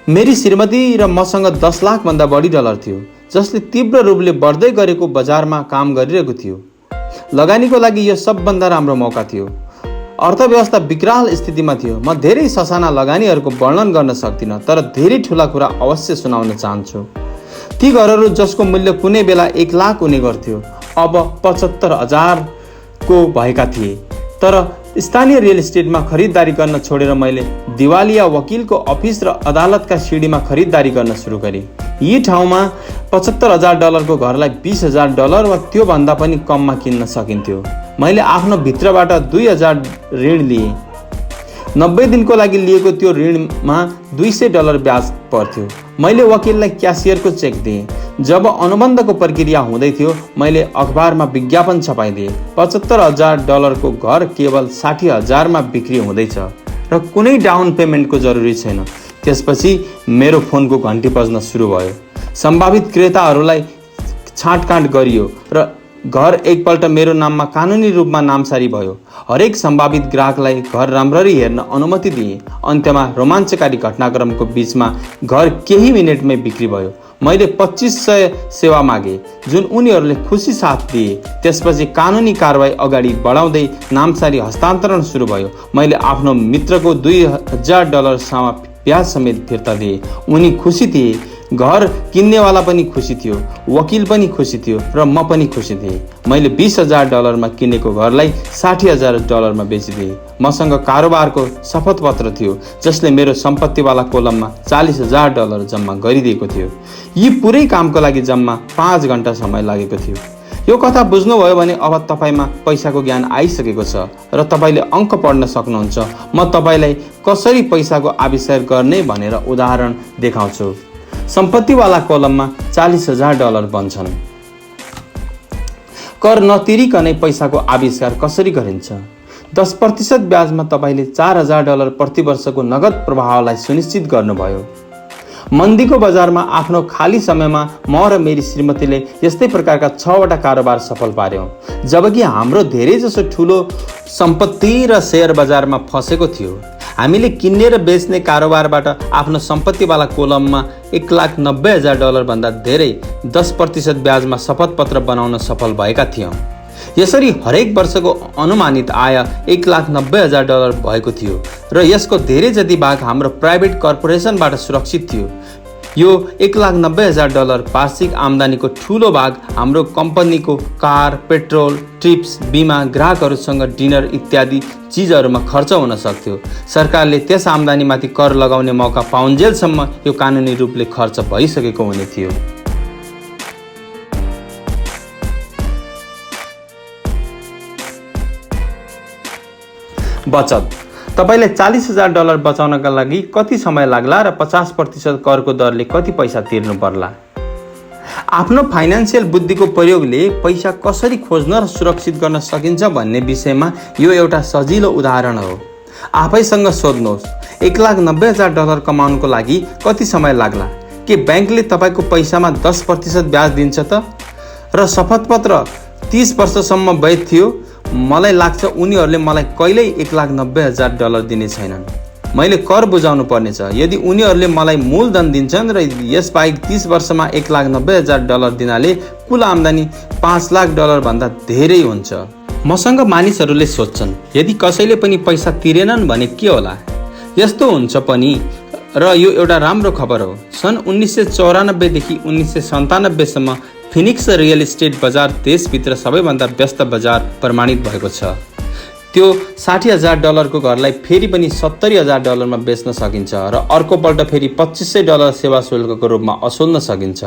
मेरी श्रीमती र मसँग 10 लाखभन्दा बढी डलर थियो जसले तीव्र रूपले बढ्दै गरेको बजारमा काम गरिरहेको थियो। लगानीको लागि यो सबभन्दा राम्रो मौका थियो। अर्थव्यवस्था विकराल स्थितिमा थियो। म धेरै ससाना लगानीहरूको वर्णन गर्न सक्दिनँ, तर धेरै ठुला कुरा अवश्य सुनाउन चाहन्छु। ती घरहरू जसको मूल्य कुनै बेला 1 लाख हुने गर्थ्यो अब 75,000 को भएका थिए। तर स्थानीय रियल इस्टेटमा खरिददारी गर्न छोडेर मैले दिवालिया वकिलको अफिस र अदालतका सिडीमा खरिददारी गर्न सुरु गरेँ। यी ठाउँमा $75,000 को घरलाई $20,000 वा त्यो भन्दा पनि कममा किन्न सकिन्थ्यो। मैले आफ्नो भित्रबाट $2,000 ऋण लिएँ। 90 दिनको लागि लिएको त्यो ऋणमा $200 ब्याज पर्थ्यो। मैले वकिललाई क्यासियरको चेक दिएँ। जब अनुबन्धको प्रक्रिया हुँदै थियो मैले अखबारमा विज्ञापन छपाइदिएँ। $75,000 घर केवल 60,000 बिक्री हुँदैछ र कुनै डाउन पेमेन्टको जरुरी छैन। त्यसपछि मेरो फोनको घन्टी बज्न सुरु भयो। सम्भावित क्रेताहरूलाई छाँटकाँट गरियो र घर एकपल्ट मेरो नाममा कानुनी रूपमा नामसारी भयो। हरेक सम्भावित ग्राहकलाई घर राम्ररी हेर्न अनुमति दिए। अन्त्यमा रोमाञ्चकारी घटनाक्रमको बीचमा घर केही मिनेटमै बिक्री भयो। मैले 2500 सेवा मागे जुन उनीहरूले खुसी साथ दिए। त्यसपछि कानुनी कारबाही अगाडि बढाउँदै नामसारी हस्तान्तरण सुरु भयो। मैले आफ्नो मित्रको $2,000 सामा ब्याज समेत फिर्ता दिए। उनी खुसी थिए, घर किन्नेवाला पनि खुसी थियो, वकिल पनि खुसी थियो र म पनि खुसी थिएँ। मैले $20,000 किनेको घरलाई $60,000 बेचिदिएँ। मसँग कारोबारको शपथ पत्र थियो जसले मेरो सम्पत्तिवाला कोलममा $40,000 जम्मा गरिदिएको थियो। यी पुरै कामको लागि जम्मा 5 घण्टा समय लागेको थियो। यो कथा बुझ्नुभयो भने अब तपाईमा पैसाको ज्ञान आइसकेको छ र तपाईले अङ्क पढ्न सक्नुहुन्छ। म तपाईलाई कसरी पैसाको आविष्कार गर्ने भनेर उदाहरण देखाउँछु। सम्पत्तिवाला कोलममा $40,000 बन्छन्। कर नतिरिकनै पैसाको आविष्कार कसरी गरिन्छ? 10% ब्याजमा तपाईले $4,000 प्रति वर्षको नगद प्रवाहलाई सुनिश्चित गर्नुभयो। मन्दीको बजारमा आफ्नो खाली समयमा म र मेरी श्रीमतीले यस्तै प्रकारका 6वटा कारोबार सफल पार्यौं। जबकि हाम्रो धेरैजसो ठूलो सम्पत्ति र शेयर बजारमा फसेको थियो। हामीले किन्ने र बेच्ने कारोबारबाट आफ्नो सम्पत्तिवाला कोलममा $1,90,000 भन्दा धेरै 10% ब्याजमा शपथ पत्र बनाउन सफल भएका थियौं। यसरी हरेक वर्षको अनुमानित आय $1,90,000 भएको थियो र यसको धेरै जति भाग हाम्रो प्राइभेट कर्पोरेसनबाट सुरक्षित थियो। यो $1,90,000 वार्षिक आम्दानीको ठूलो भाग हाम्रो कम्पनीको कार, पेट्रोल, ट्रिप्स, बिमा, ग्राहकहरूसँग डिनर इत्यादि चिजहरूमा खर्च हुन सक्थ्यो। सरकारले त्यस आम्दानीमाथि कर लगाउने मौका पाउन्जेलसम्म यो कानुनी रूपले खर्च भइसकेको हुने थियो। बचत। तपाईले $40,000 बचाउनका लागि कति समय लाग्ला र 50% करको दरले कति पैसा तिर्नु पर्ला? आफ्नो फाइनान्शियल बुद्धिको प्रयोगले पैसा कसरी खोज्न र सुरक्षित गर्न सकिन्छ भन्ने विषयमा यो एउटा सजिलो उदाहरण हो। आफैसँग सोध्नुहोस्, $1,90,000 कमाउनको लागि कति समय लाग्ला? के ब्याङ्कले तपाईको पैसामा 10% ब्याज दिन्छ त? र शपथपत्र 30 वर्षसम्म वैध थियो? मलाई लाग्छ उनीहरूले मलाई कहिल्यै $1,90,000 दिने छैनन्। मैले कर बुझाउनु पर्नेछ। यदि उनीहरूले मलाई मूलधन दिन्छन् र यसबाहेक 30 वर्षमा $1,90,000 दिनाले कुल आम्दानी $5,00,000 भन्दा धेरै हुन्छ। मसँग मानिसहरूले सोध्छन्, यदि कसैले पनि पैसा तिरेनन् भने के होला? यस्तो हुन्छ पनि र यो एउटा राम्रो खबर हो। सन् 1994 देखि 1997 सम्म फिनिक्स रियल इस्टेट बजार देशभित्र सबैभन्दा व्यस्त बजार प्रमाणित भएको छ। त्यो $60,000 को घरलाई फेरि पनि $70,000 मा बेच्न सकिन्छ र अर्कोपल्ट फेरि $2,500 सेवा शुल्कको रूपमा असुल्न सकिन्छ।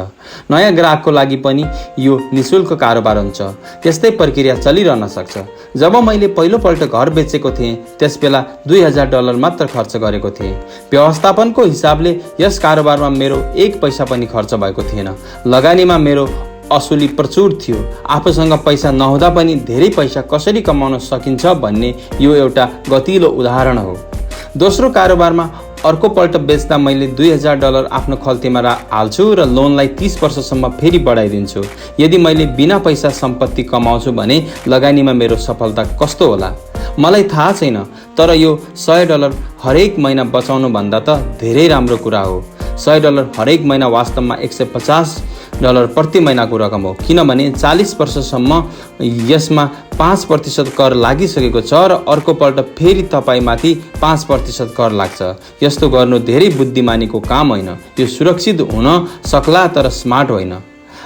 नयाँ ग्राहकको लागि पनि यो निशुल्क कारोबार हुन्छ। त्यस्तै प्रक्रिया चलिरहन सक्छ। जब मैले पहिलोपल्ट घर बेचेको थिएँ त्यसबेला $2,000 मात्र खर्च गरेको थिएँ। व्यवस्थापनको हिसाबले यस कारोबारमा मेरो 1 पैसा पनि खर्च भएको थिएन। लगानीमा मेरो असुली प्रचुर थियो। आफूसँग पैसा नहुँदा पनि धेरै पैसा कसरी कमाउन सकिन्छ भन्ने यो एउटा गतिलो उदाहरण हो। दोस्रो कारोबारमा अर्कोपल्ट बेच्दा मैले $2,000 आफ्नो खल्तीमा हाल्छु र लोनलाई 30 वर्षसम्म फेरि बढाइदिन्छु। यदि मैले बिना पैसा सम्पत्ति कमाउँछु भने लगानीमा मेरो सफलता कस्तो होला? मलाई थाहा छैन, तर यो $100 हरेक महिना बचाउनु भन्दा त धेरै राम्रो कुरा हो। $100 हरेक महिना वास्तवमा $150 प्रति महिनाको रकम हो, किनभने 40 वर्षसम्म यसमा 5% कर लागिसकेको छ र अर्कोपल्ट फेरि तपाईमाथि 5% कर लाग्छ। यस्तो गर्नु धेरै बुद्धिमानीको काम होइन। यो सुरक्षित हुन सक्ला तर स्मार्ट होइन।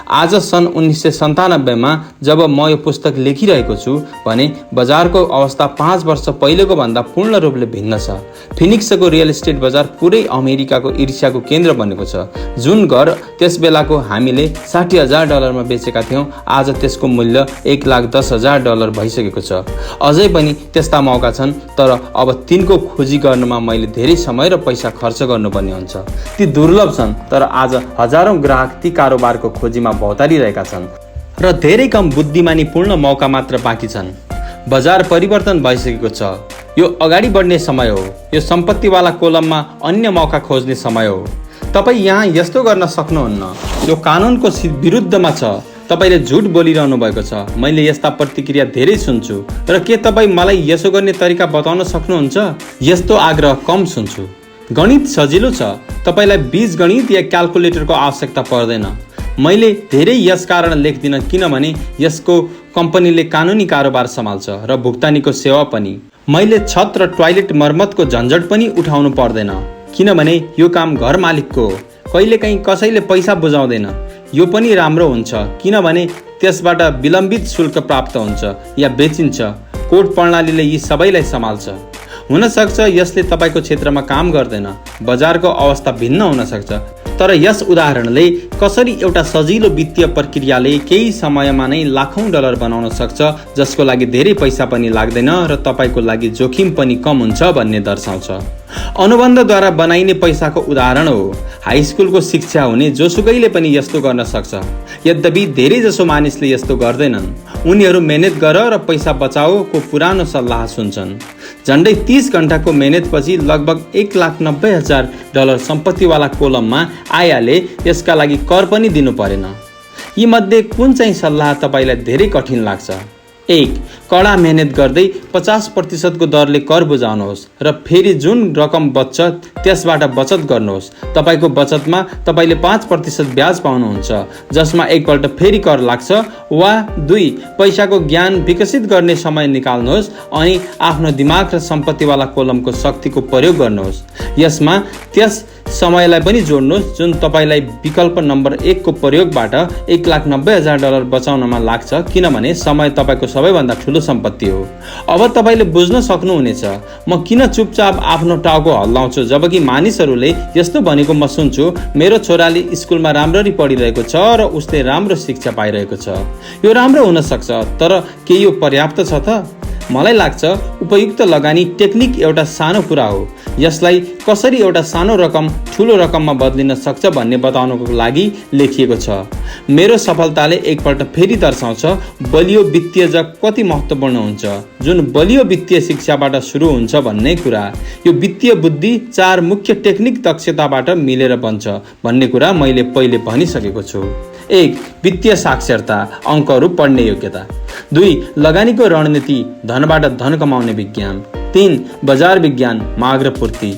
आज सन् 1997 जब म यो पुस्तक लेखिरहेको छु भने बजारको अवस्था 5 वर्ष पहिलेको भन्दा पूर्ण रूपले भिन्न छ। फिनिक्सको रियल इस्टेट बजार पुरै अमेरिकाको ईर्ष्याको केन्द्र बनेको छ। जुन घर त्यस बेलाको हामीले $60,000 बेचेका थियौँ, आज त्यसको मूल्य $1,10,000 भइसकेको छ। अझै पनि त्यस्ता मौका छन्, तर अब तिनको खोजी गर्नमा मैले धेरै समय र पैसा खर्च गर्नुपर्ने हुन्छ। ती दुर्लभ छन्, तर आज हजारौं ग्राहक ती कारोबारको खोजीमा भौतारिरहेका छन् र धेरै कम बुद्धिमानीपूर्ण मौका मात्र बाँकी छन्। बजार परिवर्तन भइसकेको छ। यो अगाडि बढ्ने समय हो। यो सम्पत्तिवाला कोलममा अन्य मौका खोज्ने समय हो। तपाईँ यहाँ यस्तो गर्न सक्नुहुन्न। यो कानुनको विरुद्धमा छ। तपाईँले झुट बोलिरहनु भएको छ। मैले यस्ता प्रतिक्रिया धेरै सुन्छु, र के तपाईँ मलाई यसो गर्ने तरिका बताउन सक्नुहुन्छ? यस्तो आग्रह कम सुन्छु। गणित सजिलो छ। तपाईँलाई बीजगणित या क्याल्कुलेटरको आवश्यकता पर्दैन। मैले धेरै यस कारण लेख्दिनँ किनभने यसको कम्पनीले कानुनी कारोबार सम्हाल्छ र भुक्तानीको सेवा पनि। मैले छत र टोयलेट मर्मतको झन्झट पनि उठाउनु पर्दैन किनभने यो काम घर मालिकको हो। कहिलेकाहीँ कसैले पैसा बुझाउँदैन। यो पनि राम्रो हुन्छ किनभने त्यसबाट विलम्बित शुल्क प्राप्त हुन्छ या बेचिन्छ। कोड प्रणालीले यी सबैलाई सम्हाल्छ। हुनसक्छ यसले तपाईँको क्षेत्रमा काम गर्दैन। बजारको अवस्था भिन्न हुन सक्छ, तर यस उदाहरणले कसरी एउटा सजिलो वित्तीय प्रक्रियाले केही समयमा नै लाखौं डलर बनाउन सक्छ, जसको लागि धेरै पैसा पनि लाग्दैन र तपाईँको लागि जोखिम पनि कम हुन्छ भन्ने दर्शाउँछ। अनुबन्धद्वारा बनाइने पैसाको उदाहरण हो। हाई स्कुलको शिक्षा हुने जोसुकैले पनि यस्तो गर्न सक्छ। यद्यपि धेरै जसो मानिसले यस्तो गर्दैनन्। उनीहरू मेहनत गर र पैसा बचाओको पुरानो सल्लाह सुन्छन्। झन्डै 30 घण्टाको मेहनतपछि लगभग $1,90,000 सम्पत्तिवाला कोलममा आइहाले यसका लागि कर पनि दिनु परेन। यी मध्ये कुन चाहिँ सल्लाह तपाईँलाई धेरै कठिन लाग्छ? 1. कडा मेहनत गर्दै 50% को दरले कर बुझाउनुहोस् र फेरि जुन रकम बच्छ त्यसबाट बचत गर्नुहोस्। तपाईँको बचतमा तपाईँले 5% ब्याज पाउनुहुन्छ, जसमा एकपल्ट फेरि कर लाग्छ। वा 2. पैसाको ज्ञान विकसित गर्ने समय निकाल्नुहोस् अनि आफ्नो दिमाग र सम्पत्तिवाला कोलमको शक्तिको प्रयोग गर्नुहोस्। यसमा त्यस समयलाई पनि जोड्नुहोस् जुन तपाईँलाई विकल्प नम्बर 1 को प्रयोगबाट $1,90,000 बचाउनमा लाग्छ, किनभने समय तपाईँको सबैभन्दा ठुलो सम्पत्ति हो। अब तपाईँले बुझ्न सक्नुहुनेछ म किन चुपचाप आफ्नो टाउको हल्लाउँछु जबकि मानिसहरूले यस्तो भनेको म सुन्छु, मेरो छोराले स्कुलमा राम्ररी पढिरहेको छ र उसले राम्रो शिक्षा पाइरहेको छ। यो राम्रो हुन सक्छ, तर के यो पर्याप्त छ त? मलाई लाग्छ उपयुक्त लगानी टेक्निक एउटा सानो कुरा हो। यसलाई कसरी एउटा सानो रकम ठुलो रकममा बदलिन सक्छ भन्ने बताउनको लागि लेखिएको छ। मेरो सफलताले एकपल्ट फेरि दर्शाउँछ बलियो वित्तीय जग कति महत्त्वपूर्ण हुन्छ, जुन बलियो वित्तीय शिक्षाबाट सुरु हुन्छ भन्ने कुरा। यो वित्तीय बुद्धि 4 मुख्य टेक्निक दक्षताबाट मिलेर बन्छ भन्ने कुरा मैले पहिले भनिसकेको छु। 1. वित्तीय साक्षरता, अङ्कहरू पढ्ने योग्यता। 2. लगानीको रणनीति, धनबाट धन कमाउने विज्ञान। 3. बजार विज्ञान, माग र पूर्ति।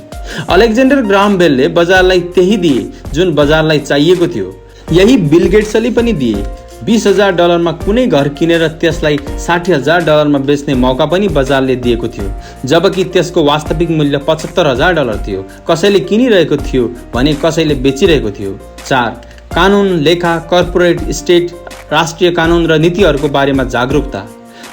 अलेक्जेन्डर ग्राहम बेलले बजारलाई त्यही दिए जुन बजारलाई चाहिएको थियो। यही बिल गेट्सले पनि दिए। $20,000 मा कुनै घर किनेर त्यसलाई $60,000 मा बेच्ने मौका पनि बजारले दिएको थियो, जबकि त्यसको वास्तविक मूल्य $75,000 थियो। कसैले किनिरहेको थियो भने कसैले बेचिरहेको थियो। 4. कानुन, लेखा, कर्पोरेट स्टेट, राष्ट्रिय कानुन र नीतिहरूको बारेमा जागरुकता।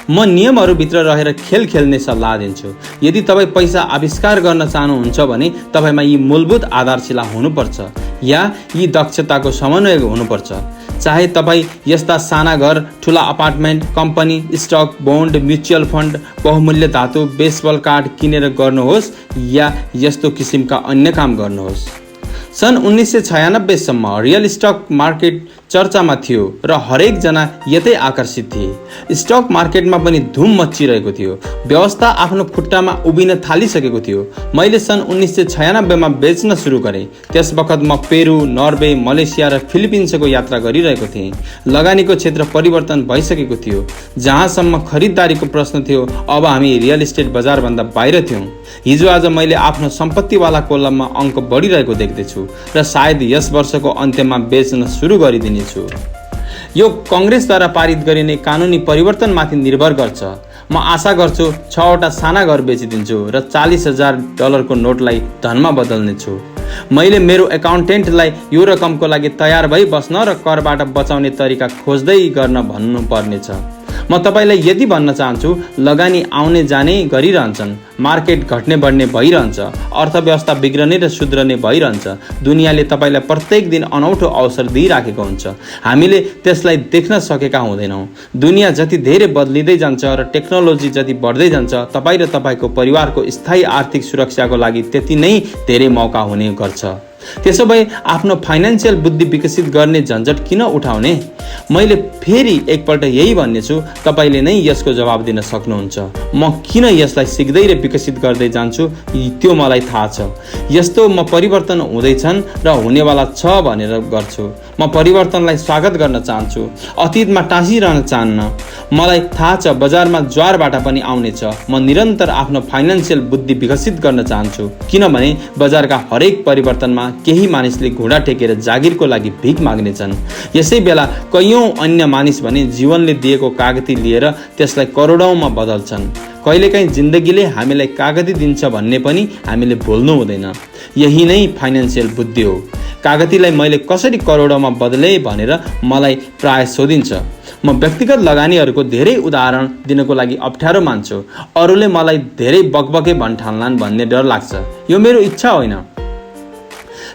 म नियमहरूभित्र रहेर खेल खेल्ने सल्लाह दिन्छु। यदि तपाईँ पैसा आविष्कार गर्न चाहनुहुन्छ भने तपाईँमा यी मूलभूत आधारशिला हुनुपर्छ या यी दक्षताको समन्वय हुनुपर्छ। चाहे तपाईँ यस्ता साना घर, ठुला apartment, company, stock, bond, mutual fund, बहुमूल्य धातु, बेसबल कार्ड किनेर गर्नुहोस् या यस्तो किसिमका अन्य काम गर्नुहोस्। सन् 1996 सम्म रियल स्टक मार्केट चर्चामा थियो र हरेक जना यतै आकर्षित थिए। स्टक मार्केटमा पनि धुम मच्चिरहेको थियो। व्यवस्था आफ्नो खुट्टामा उभिन थालिसकेको थियो। मैले सन् 1996 मा बेच्न सुरु गरेँ। त्यस बखत म पेरू, नर्वे, मलेसिया र फिलिपिन्सको यात्रा गरिरहेको थिएँ। लगानीको क्षेत्र परिवर्तन भइसकेको थियो। जहाँसम्म खरिददारीको प्रश्न थियो, अब हामी रियल इस्टेट बजारभन्दा बाहिर थियौँ। हिजो आज मैले आफ्नो सम्पत्तिवाला कोलममा अङ्क बढिरहेको देख्दैछु र सायद यस वर्षको अन्त्यमा बेच्न सुरु गरिदिनेछु। यो कङ्ग्रेसद्वारा पारित गरिने कानुनी परिवर्तनमाथि निर्भर गर्छ। म आशा गर्छु 6 वटा साना घर बेचिदिन्छु र $40,000 को नोटलाई धनमा बदल्नेछु। मैले मेरो एकाउन्टेन्टलाई यो रकमको लागि तयार भई बस्न र करबाट बचाउने तरिका खोज्दै गर्न भन्नुपर्नेछ। म तपाईँलाई यदि भन्न चाहन्छु, लगानी आउने जाने गरिरहन्छन्, मार्केट घट्ने बढ्ने भइरहन्छ, अर्थव्यवस्था बिग्रने र सुध्रने भइरहन्छ। दुनियाँले तपाईँलाई प्रत्येक दिन अनौठो अवसर दिइराखेको हुन्छ। हामीले त्यसलाई देख्न सकेका हुँदैनौँ। दुनियाँ जति धेरै बदलिँदै जान्छ र टेक्नोलोजी जति बढ्दै जान्छ, तपाईँ र तपाईँको परिवारको स्थायी आर्थिक सुरक्षाको लागि त्यति नै धेरै मौका हुने गर्छ। त्यसो भए आफ्नो फाइनेन्सियल बुद्धि विकसित गर्ने झन्झट किन उठाउने? मैले फेरि एकपल्ट यही भन्नेछु, तपाईँले नै यसको जवाब दिन सक्नुहुन्छ। म किन यसलाई सिक्दै र विकसित गर्दै जान्छु त्यो मलाई थाहा छ। यस्तो म परिवर्तन हुँदैछन् र हुनेवाला छ भनेर गर्छु। म परिवर्तनलाई स्वागत गर्न चाहन्छु, अतीतमा टाँसिरहन चाहन्न। मलाई थाहा छ बजारमा ज्वारबाट पनि आउनेछ। म निरन्तर आफ्नो फाइनेन्सियल बुद्धि विकसित गर्न चाहन्छु, किनभने बजारका हरेक परिवर्तनमा केही मानिसले घुँडा टेकेर जागिरको लागि भिख माग्नेछन्। यसै बेला कैयौँ अन्य मानिस भने जीवनले दिएको कागती लिएर त्यसलाई करोडौँमा बदल्छन्। कहिलेकाहीँ जिन्दगीले हामीलाई कागती दिन्छ भन्ने पनि हामीले भुल्नु हुँदैन। यही नै फाइनेन्सियल बुद्धि हो। कागतीलाई मैले कसरी करोडौँमा बदले भनेर मलाई प्राय सोधिन्छ। म व्यक्तिगत लगानीहरूको धेरै उदाहरण दिनको लागि अप्ठ्यारो मान्छु। अरूले मलाई धेरै बकबके भन्ठान्लान् भन्ने डर लाग्छ। यो मेरो इच्छा होइन।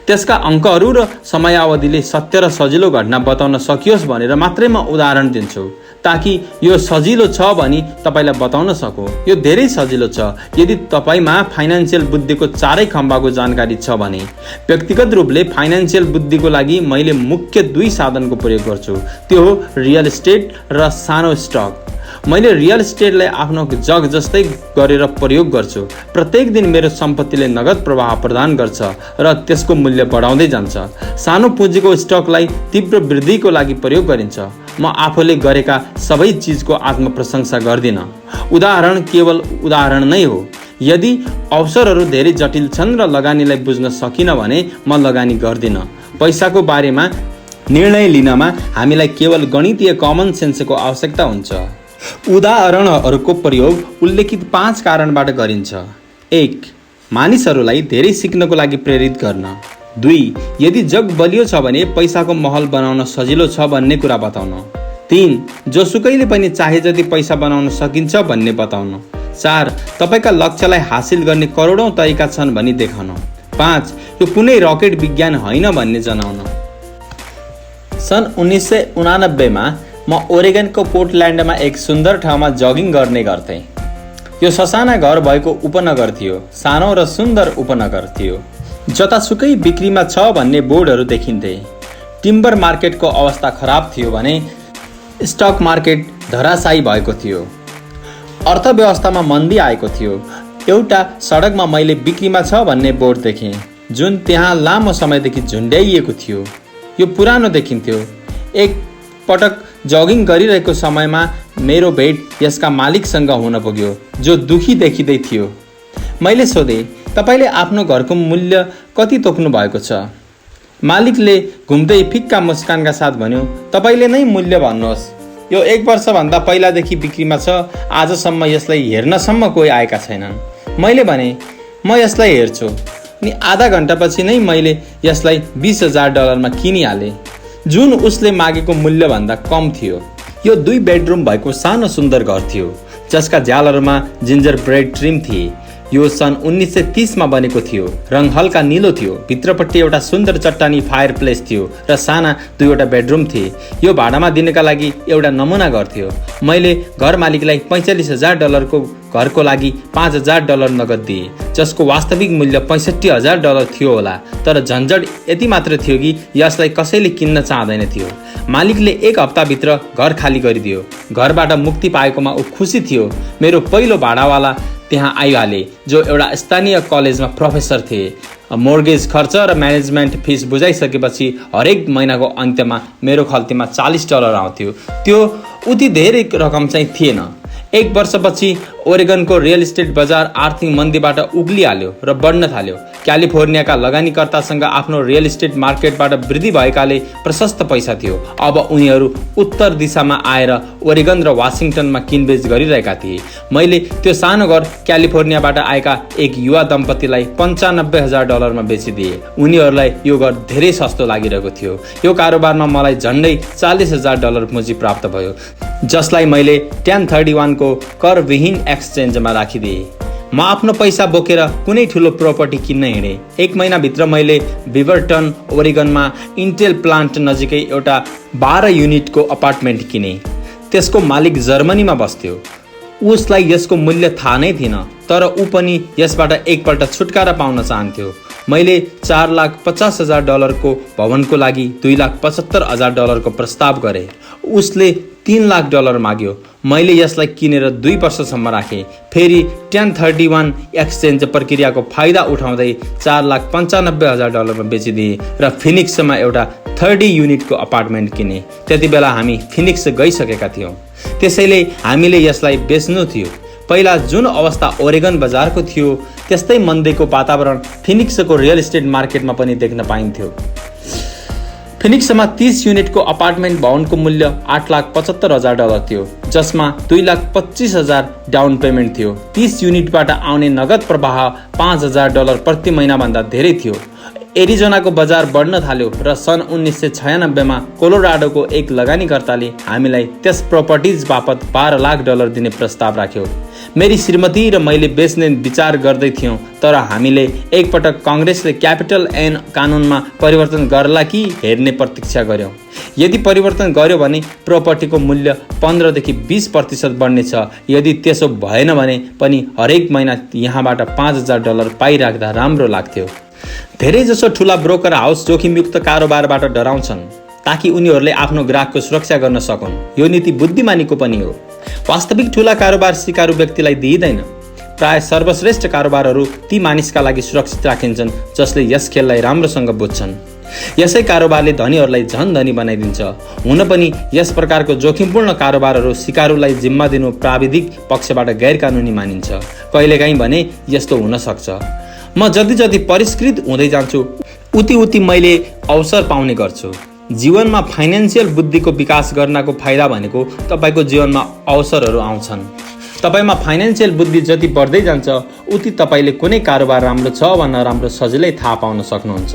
त्यसका अङ्कहरू र समयावधिले सत्य र सजिलो घटना बताउन सकियोस् भनेर मात्रै म उदाहरण दिन्छु, ताकि यो सजिलो छ भनी तपाईँलाई बताउन सकूँ। यो धेरै सजिलो छ यदि तपाईँमा फाइनेन्सियल बुद्धिको चारै खम्बाको जानकारी छ भने। व्यक्तिगत रूपले फाइनेन्सियल बुद्धिको लागि मैले मुख्य 2 साधनको प्रयोग गर्छु। त्यो हो रियल इस्टेट र सानो स्टक। मैले रियल इस्टेटलाई आफ्नो जग जस्तै गरेर प्रयोग गर्छु। प्रत्येक दिन मेरो सम्पत्तिले नगद प्रवाह प्रदान गर्छ र त्यसको मूल्य बढाउँदै जान्छ। सानो पुँजीको स्टकलाई तीव्र वृद्धिको लागि प्रयोग गरिन्छ। म आफूले गरेका सबै चिजको आत्मप्रशंसा गर्दिनँ। उदाहरण केवल उदाहरण नै हो। यदि अवसरहरू धेरै जटिल छन् र लगानीलाई बुझ्न सकिनँ भने म लगानी गर्दिनँ। पैसाको बारेमा निर्णय लिनमा हामीलाई केवल गणितीय कमन सेन्सको आवश्यकता हुन्छ। उदाहरणहरूको प्रयोग उल्लेखित 5 कारणबाट गरिन्छ। 1. मानिसहरूलाई धेरै सिक्नको लागि प्रेरित गर्न। 2. यदि जग बलियो छ भने पैसाको महल बनाउन सजिलो छ भन्ने कुरा बताउन। 3. जोसुकैले पनि चाहे जति पैसा बनाउन सकिन्छ भन्ने बताउन। 4. तपाईँका लक्ष्यलाई हासिल गर्ने करोडौँ तरिका छन् भनी देखाउन। 5. यो कुनै रकेट विज्ञान होइन भन्ने जनाउन। सन् 1989 मा म ओरेगनको पोर्टल्यान्डमा एक सुन्दर ठाउँमा जगिङ गर्ने गर्थेँ। यो ससाना घर भएको उपनगर थियो। सानो र सुन्दर उपनगर थियो। जतासुकै बिक्रीमा छ भन्ने बोर्डहरू देखिन्थे। टिम्बर मार्केटको अवस्था खराब थियो भने स्टक मार्केट धराशायी भएको थियो। अर्थव्यवस्थामा मन्दी आएको थियो। एउटा सडकमा मैले बिक्रीमा छ भन्ने बोर्ड देखेँ, जुन त्यहाँ लामो समयदेखि झुन्ड्याइएको थियो। यो पुरानो देखिन्थ्यो। एक पटक जगिङ गरिरहेको समयमा मेरो भेट यसका मालिकसँग हुन पुग्यो, जो दुखी देखिँदै थियो। मैले सोधेँ, तपाईँले आफ्नो घरको मूल्य कति तोक्नु भएको छ? मालिकले घुम्दै फिक्का मुस्कानका साथ भन्यो, तपाईँले नै मूल्य भन्नुहोस्। यो 1 वर्षभन्दा पहिलादेखि बिक्रीमा छ। आजसम्म यसलाई हेर्नसम्म कोही आएका छैनन्। मैले भने, म यसलाई हेर्छु। अनि आधा घन्टापछि नै मैले यसलाई $20,000 किनिहालेँ, जुन उसले मागेको मूल्यभन्दा कम थियो। यो 2 बेडरुम भएको सानो सुन्दर घर थियो, जसका झ्यालहरूमा जिन्जर ब्रेड ट्रिम थिए। यो सन् 1930 मा बनेको थियो। रङ हल्का निलो थियो। भित्रपट्टि एउटा सुन्दर चट्टानी फायर प्लेस थियो र साना 2वटा बेडरुम थिए। यो भाडामा दिनका लागि एउटा नमुना घर थियो। मैले घर मालिकलाई $45,000 को घरको लागि $5,000 नगद दिए, जसको वास्तविक मूल्य $65,000 थियो होला। तर झन्झट यति मात्र थियो कि यसलाई कसैले किन्न चाहदैन थियो। मालिकले 1 हप्ताभित्र घर खाली गरिदियो। घरबाट मुक्ति पाएकोमा ऊ खुसी थियो। मेरो पहिलो भाडावाला त्यहाँ आइहाले, जो एउटा स्थानीय कलेजमा प्रोफेसर थिए। मोर्गेज खर्च र म्यानेजमेन्ट फिस बुझाइसकेपछि हरेक महिनाको अन्त्यमा मेरो खल्तीमा $40 आउँथ्यो। त्यो उति धेरै रकम चाहिँ थिएन। 1 वर्षपछि ओरेगनको रियल इस्टेट बजार आर्थिक मन्दीबाट उक्लिहाल्यो र बढ्न थाल्यो। क्यालिफोर्नियाका लगानीकर्तासँग आफ्नो रियल इस्टेट मार्केटबाट वृद्धि भएकाले प्रशस्त पैसा थियो। अब उनीहरू उत्तर दिशामा आएर ओरेगन र वाशिङटनमा किनबेच गरिरहेका थिए। मैले त्यो सानो घर क्यालिफोर्नियाबाट आएका एक युवा दम्पतिलाई $95,000 बेचिदिए। उनीहरूलाई यो घर धेरै सस्तो लागिरहेको थियो। यो कारोबारमा मलाई झन्डै $40,000 पुँजी प्राप्त भयो, जसलाई मैले 1031 को करविहीन एक्सचेन्जमा राखिदिए। म आफ्नो पैसा बोकेर कुनै ठुलो प्रपर्टी किन्न हिँडेँ। 1 महिनाभित्र मैले बिभरटन ओरेगनमा इन्टेल प्लान्ट नजिकै एउटा 12 युनिटको अपार्टमेन्ट किने। त्यसको मालिक जर्मनीमा बस्थ्यो। उसलाई यसको मूल्य थाहा नै थिएन, तर ऊ पनि यसबाट एकपल्ट छुटकारा पाउन चाहन्थ्यो। मैले $4,50,000 को भवनको लागि $2,75,000 को प्रस्ताव गरेँ। उसले $3,00,000 माग्यो। मैले यसलाई किनेर 2 वर्षसम्म राखेँ। फेरि 1031 एक्सचेन्ज प्रक्रियाको फाइदा उठाउँदै $4,95,000 मा बेचिदिए र फिनिक्समा एउटा 30 युनिटको अपार्टमेन्ट किने। त्यति बेला हामी फिनिक्स गइसकेका थियौँ, त्यसैले हामीले यसलाई बेच्नु थियो। पहिला जुन अवस्था ओरेगन बजारको थियो त्यस्तै मन्दीको वातावरण फिनिक्सको रियल इस्टेट मार्केटमा पनि देख्न पाइन्थ्यो। फिनिक्समा 30 युनिटको अपार्टमेन्ट भवनको मूल्य $8,75,000 थियो, जसमा $2,25,000 डाउन पेमेन्ट थियो। 30 युनिटबाट आउने नगद प्रवाह $5,000 प्रति महिनाभन्दा धेरै थियो। एरिजोनाको बजार बढ्न थाल्यो र सन् 1996 मा कोलोराडोको एक लगानीकर्ताले हामीलाई त्यस प्रपर्टिज बापत $12,00,000 दिने प्रस्ताव राख्यो। मेरी श्रीमती र मैले बेच्ने विचार गर्दै थियौँ, तर हामीले एकपटक काङ्ग्रेसले क्यापिटल एन कानुनमा परिवर्तन गर्ला कि हेर्ने प्रतीक्षा गर्यौँ। यदि परिवर्तन गर्यो भने प्रपर्टीको मूल्य 15 देखि 20% बढ्नेछ। यदि त्यसो भएन भने पनि हरेक महिना यहाँबाट $5,000 पाइराख्दा राम्रो लाग्थ्यो। धेरैजसो ठुला ब्रोकर हाउस जोखिमयुक्त कारोबारबाट डराउँछन् ताकि उनीहरूले आफ्नो ग्राहकको सुरक्षा गर्न सकुन्। यो नीति बुद्धिमानीको पनि हो। वास्तविक ठुला कारोबार सिकारु व्यक्तिलाई दिइँदैन। प्राय सर्वश्रेष्ठ कारोबारहरू ती मानिसका लागि सुरक्षित राखिन्छन् जसले यस खेललाई राम्रोसँग बुझ्छन्। यसै कारोबारले धनीहरूलाई झन धनी बनाइदिन्छ। हुन पनि यस प्रकारको जोखिमपूर्ण कारोबारहरू सिकारुलाई जिम्मा दिनु प्राविधिक पक्षबाट गैरकानुनी मानिन्छ। कहिलेकाहीँ भने यस्तो हुन सक्छ। म जति परिष्कृत हुँदै जान्छु उति मैले अवसर पाउने गर्छु। जीवनमा फाइनेन्सियल बुद्धिको विकास गर्नको फाइदा भनेको तपाईको जीवनमा अवसरहरू आउँछन्। तपाईमा फाइनेन्सियल बुद्धि जति बढ्दै जान्छ उति तपाईले कुनै कारोबार राम्रो छ वा नराम्रो सजिलै थाहा पाउन सक्नुहुन्छ।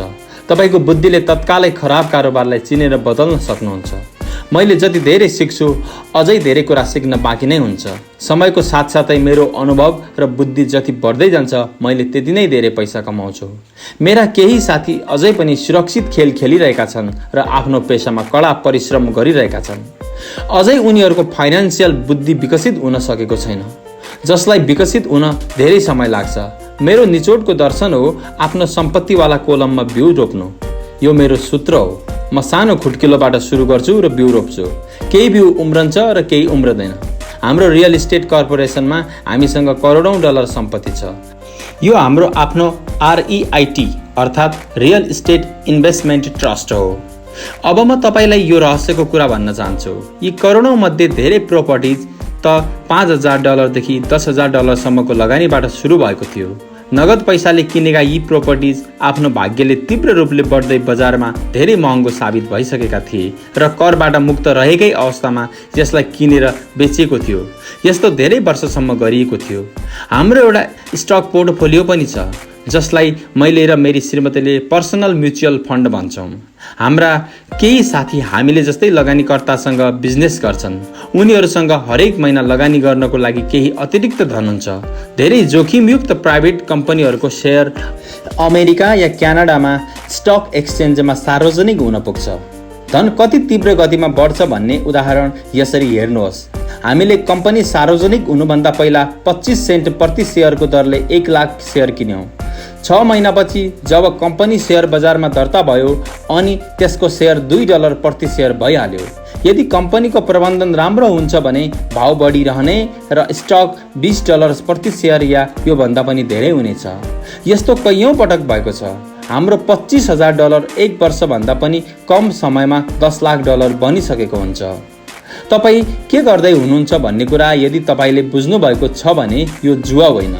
तपाईको बुद्धिले तत्कालै खराब कारोबारलाई चिनेर बदल्न सक्नुहुन्छ। मैले जति धेरै सिक्छु अझै धेरै कुरा सिक्न बाँकी नै हुन्छ। समयको साथसाथै मेरो अनुभव र बुद्धि जति बढ्दै जान्छ मैले त्यति नै धेरै पैसा कमाउँछु। मेरा केही साथी अझै पनि सुरक्षित खेल खेलिरहेका छन् र आफ्नो पेसामा कडा परिश्रम गरिरहेका छन्। अझै उनीहरूको फाइनेन्सियल बुद्धि विकसित हुन सकेको छैन, जसलाई विकसित हुन धेरै समय लाग्छ। मेरो निचोडको दर्शन हो आफ्नो सम्पत्तिवाला कोलममा बिउ रोप्नु। यो मेरो सूत्र हो। म सानो खुट्किलोबाट सुरु गर्छु र बिउ रोप्छु। केही बिउ उम्रन्छ र केही उम्रदैन। हाम्रो रियल इस्टेट कर्पोरेसनमा हामीसँग करोडौं डलर सम्पत्ति छ। यो हाम्रो आफ्नो REIT अर्थात् रियल इस्टेट इन्भेस्टमेन्ट ट्रस्ट हो। अब म तपाईलाई यो रहस्यको कुरा भन्न चाहन्छु। यी करोडौं मध्ये धेरै प्रपर्टिज त $5,000 देखि $10,000 सम्मको लगानीबाट सुरु भएको थियो। नगद पैसाले किनेका यी प्रपर्टिज आफ्नो भाग्यले तीव्र रूपले बढ्दै बजारमा धेरै महँगो साबित भइसकेका थिए र करबाट मुक्त रहेकै अवस्थामा यसलाई किनेर बेचिएको थियो। यस्तो धेरै वर्षसम्म गरिएको थियो। हाम्रो एउटा स्टक पोर्टफोलियो पनि छ, जसलाई मैले र मेरी श्रीमतीले पर्सनल म्युचुअल फन्ड भन्छौँ। हाम्रा केही साथी हामीले जस्तै लगानीकर्तासँग बिजनेस गर्छन्। उनीहरूसँग हरेक महिना लगानी गर्नको लागि केही अतिरिक्त धन हुन्छ। धेरै जोखिमयुक्त प्राइभेट कम्पनीहरूको सेयर अमेरिका या क्यानाडामा स्टक एक्सचेन्जमा सार्वजनिक हुन पुग्छ। धन कति तीव्र गतिमा बढ्छ भन्ने उदाहरण यसरी हेर्नुहोस्। हामीले कम्पनी सार्वजनिक हुनुभन्दा पहिला 25 सेन्ट प्रति सेयरको दरले 1 लाख सेयर किन्यौँ। 6 महिनापछि जब कम्पनी सेयर बजारमा दर्ता भयो अनि त्यसको सेयर $2 प्रति सेयर भइहाल्यो। यदि कम्पनीको प्रबन्धन राम्रो हुन्छ भने भाव बढिरहने र स्टक $20 प्रति सेयर या यो भन्दा पनि धेरै हुनेछ। यस्तो कैयौं पटक भएको छ। हाम्रो $25,000 1 वर्षभन्दा पनि कम समयमा $10 लाख बनिसकेको हुन्छ। तपाईँ के गर्दै हुनुहुन्छ भन्ने कुरा यदि तपाईँले बुझ्नु भएको छ भने यो जुवा होइन।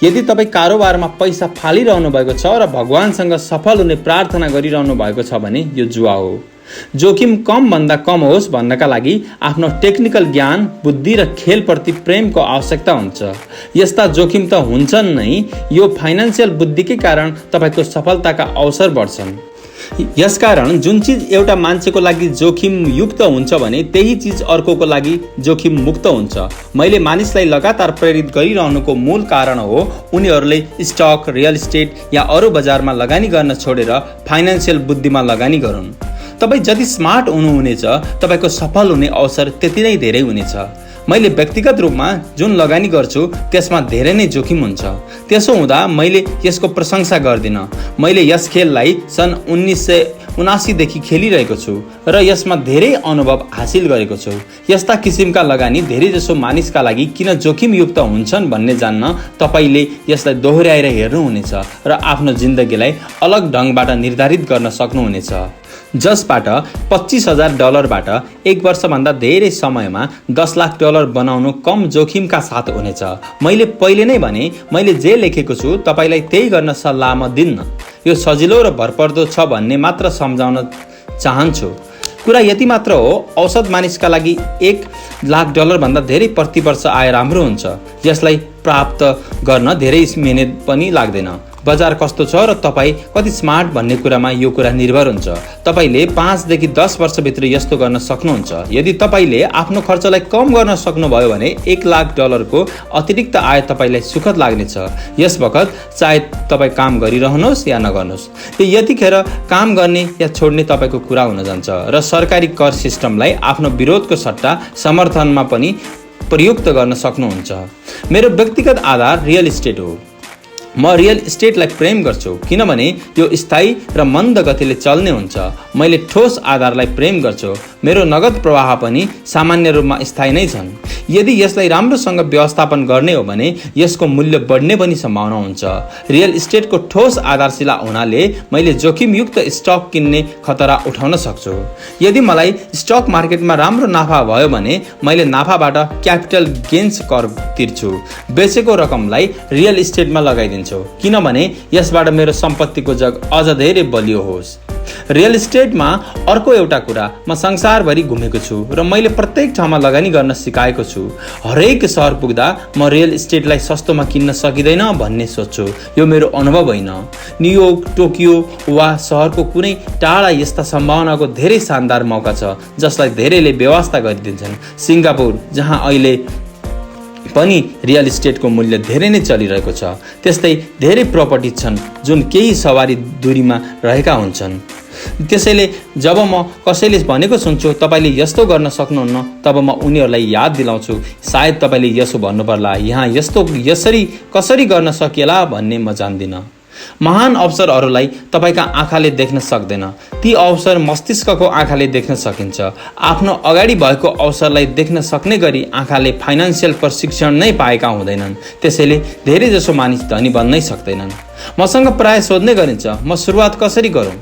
यदि तपाईँ कारोबारमा पैसा फालिरहनु भएको छ र भगवानसँग सफल हुने प्रार्थना गरिरहनु भएको छ भने यो जुवा हो। जोखिम कम भन्दा कम होस् भन्नका लागि आफ्नो टेक्निकल ज्ञान, बुद्धि र खेलप्रति प्रेमको आवश्यकता हुन्छ। यस्ता जोखिम त हुन्छन् नै, यो फाइनान्सियल बुद्धिकै कारण तपाईँको सफलताका अवसर बढ्छन्। यसकारण जुन चिज एउटा मान्छेको लागि जोखिम युक्त हुन्छ भने त्यही चिज अर्कोको लागि जोखिम मुक्त हुन्छ। मैले मानिसलाई लगातार प्रेरित गरिरहनुको मूल कारण हो उनीहरूले स्टक, रियल इस्टेट या अरू बजारमा लगानी गर्न छोडेर फाइनान्सियल बुद्धिमा लगानी गरून्। तपाईँ जति स्मार्ट हुनुहुनेछ तपाईँको सफल हुने अवसर त्यति नै धेरै हुनेछ। मैले व्यक्तिगत रूपमा जुन लगानी गर्छु त्यसमा धेरै नै जोखिम हुन्छ। त्यसो हुँदा मैले यसको प्रशंसा गर्दिनँ। मैले यस खेललाई सन् 1979 देखि खेलिरहेको छु र यसमा धेरै अनुभव हासिल गरेको छु। यस्ता किसिमका लगानी धेरैजसो मानिसका लागि किन जोखिमयुक्त हुन्छन् भन्ने जान्न तपाईँले यसलाई दोहोऱ्याएर हेर्नुहुनेछ र आफ्नो जिन्दगीलाई अलग ढङ्गबाट निर्धारित गर्न सक्नुहुनेछ, जसबाट $25,000बाट 1 वर्षभन्दा धेरै समयमा $10,00,000 बनाउनु कम जोखिमका साथ हुनेछ। मैले पहिले नै भने, मैले जे लेखेको छु तपाईँलाई त्यही गर्न सल्लाह म दिन्न। यो सजिलो र भरपर्दो छ भन्ने मात्र सम्झाउन चाहन्छु। कुरा यति मात्र हो, औसत मानिसका लागि $1,00,000 भन्दा धेरै प्रति वर्ष आय राम्रो हुन्छ। यसलाई प्राप्त गर्न धेरै मिहिनेत पनि लाग्दैन। बजार कस्तो छ र तपाईँ कति स्मार्ट भन्ने कुरामा यो कुरा निर्भर हुन्छ। तपाईँले 5 देखि 10 वर्षभित्र यस्तो गर्न सक्नुहुन्छ। यदि तपाईँले आफ्नो खर्चलाई कम गर्न सक्नुभयो भने $1,00,000 को अतिरिक्त आय तपाईँलाई सुखद लाग्नेछ। यस बखत चाहे तपाईँ काम गरिरहनुहोस् या नगर्नुहोस्, यो यतिखेर काम गर्ने या छोड्ने तपाईँको कुरा हुन जान्छ र सरकारी कर सिस्टमलाई आफ्नो विरोधको सट्टा समर्थनमा पनि प्रयुक्त गर्न सक्नुहुन्छ। मेरो व्यक्तिगत आधार रियल इस्टेट हो। म रियल इस्टेटलाई प्रेम गर्छु किनभने यो स्थायी र मन्द गतिले चल्ने हुन्छ। मैले ठोस आधारलाई प्रेम गर्छु। मेरो नगद प्रवाह पनि सामान्य रूपमा स्थायी नै छन्। यदि यसलाई राम्रोसँग व्यवस्थापन गर्ने हो भने यसको मूल्य बढ्ने पनि सम्भावना हुन्छ। रियल इस्टेटको ठोस आधारशिला हुनाले मैले जोखिमयुक्त स्टक किन्ने खतरा उठाउन सक्छु। यदि मलाई स्टक मार्केटमा राम्रो नाफा भयो भने मैले नाफाबाट क्यापिटल गेन्स कर तिर्छु। बेचेको रकमलाई रियल इस्टेटमा लगाइदिन्छु किनभने यसबाट मेरो सम्पत्तिको जग अझ धेरै बलियो होस्। रियल इस्टेटमा अर्को एउटा कुरा, म संसारभरि घुमेको छु र मैले प्रत्येक ठाउँमा लगानी गर्न सिकाएको छु। हरेक सहर पुग्दा म रियल इस्टेटलाई सस्तोमा किन्न सकिँदैन भन्ने सोच्छु। यो मेरो अनुभव होइन। न्युयोर्क, टोकियो वा सहरको कुनै टाढा यस्ता सम्भावनाको धेरै शानदार मौका छ जसलाई धेरैले व्यवस्था गरिदिन्छन्। सिङ्गापुर, जहाँ अहिले पनि रियल इस्टेटको मूल्य धेरै नै चलिरहेको छ, त्यस्तै धेरै प्रपर्टी छन् जुन केही सवारी दूरीमा रहेका हुन्छन्। त्यसैले जब म कसैले भनेको सुन्छु तपाईँले यस्तो गर्न सक्नुहुन्न, तब म उनीहरूलाई याद दिलाउँछु सायद तपाईँले यसो भन्नुपर्ला, यहाँ यस्तो कसरी गर्न सकिएला भन्ने म जान्दिनँ। महान अवसरहरूलाई तपाईँका आँखाले देख्न सक्दैन, ती अवसर मस्तिष्कको आँखाले देख्न सकिन्छ। आफ्नो अगाडि भएको अवसरलाई देख्न सक्ने गरी आँखाले फाइनान्सियल प्रशिक्षण नै पाएका हुँदैनन्। त्यसैले धेरैजसो मानिस धनी बन्नै सक्दैनन्। मसँग प्राय सोध्ने गरिन्छ, म सुरुवात कसरी गरौँ?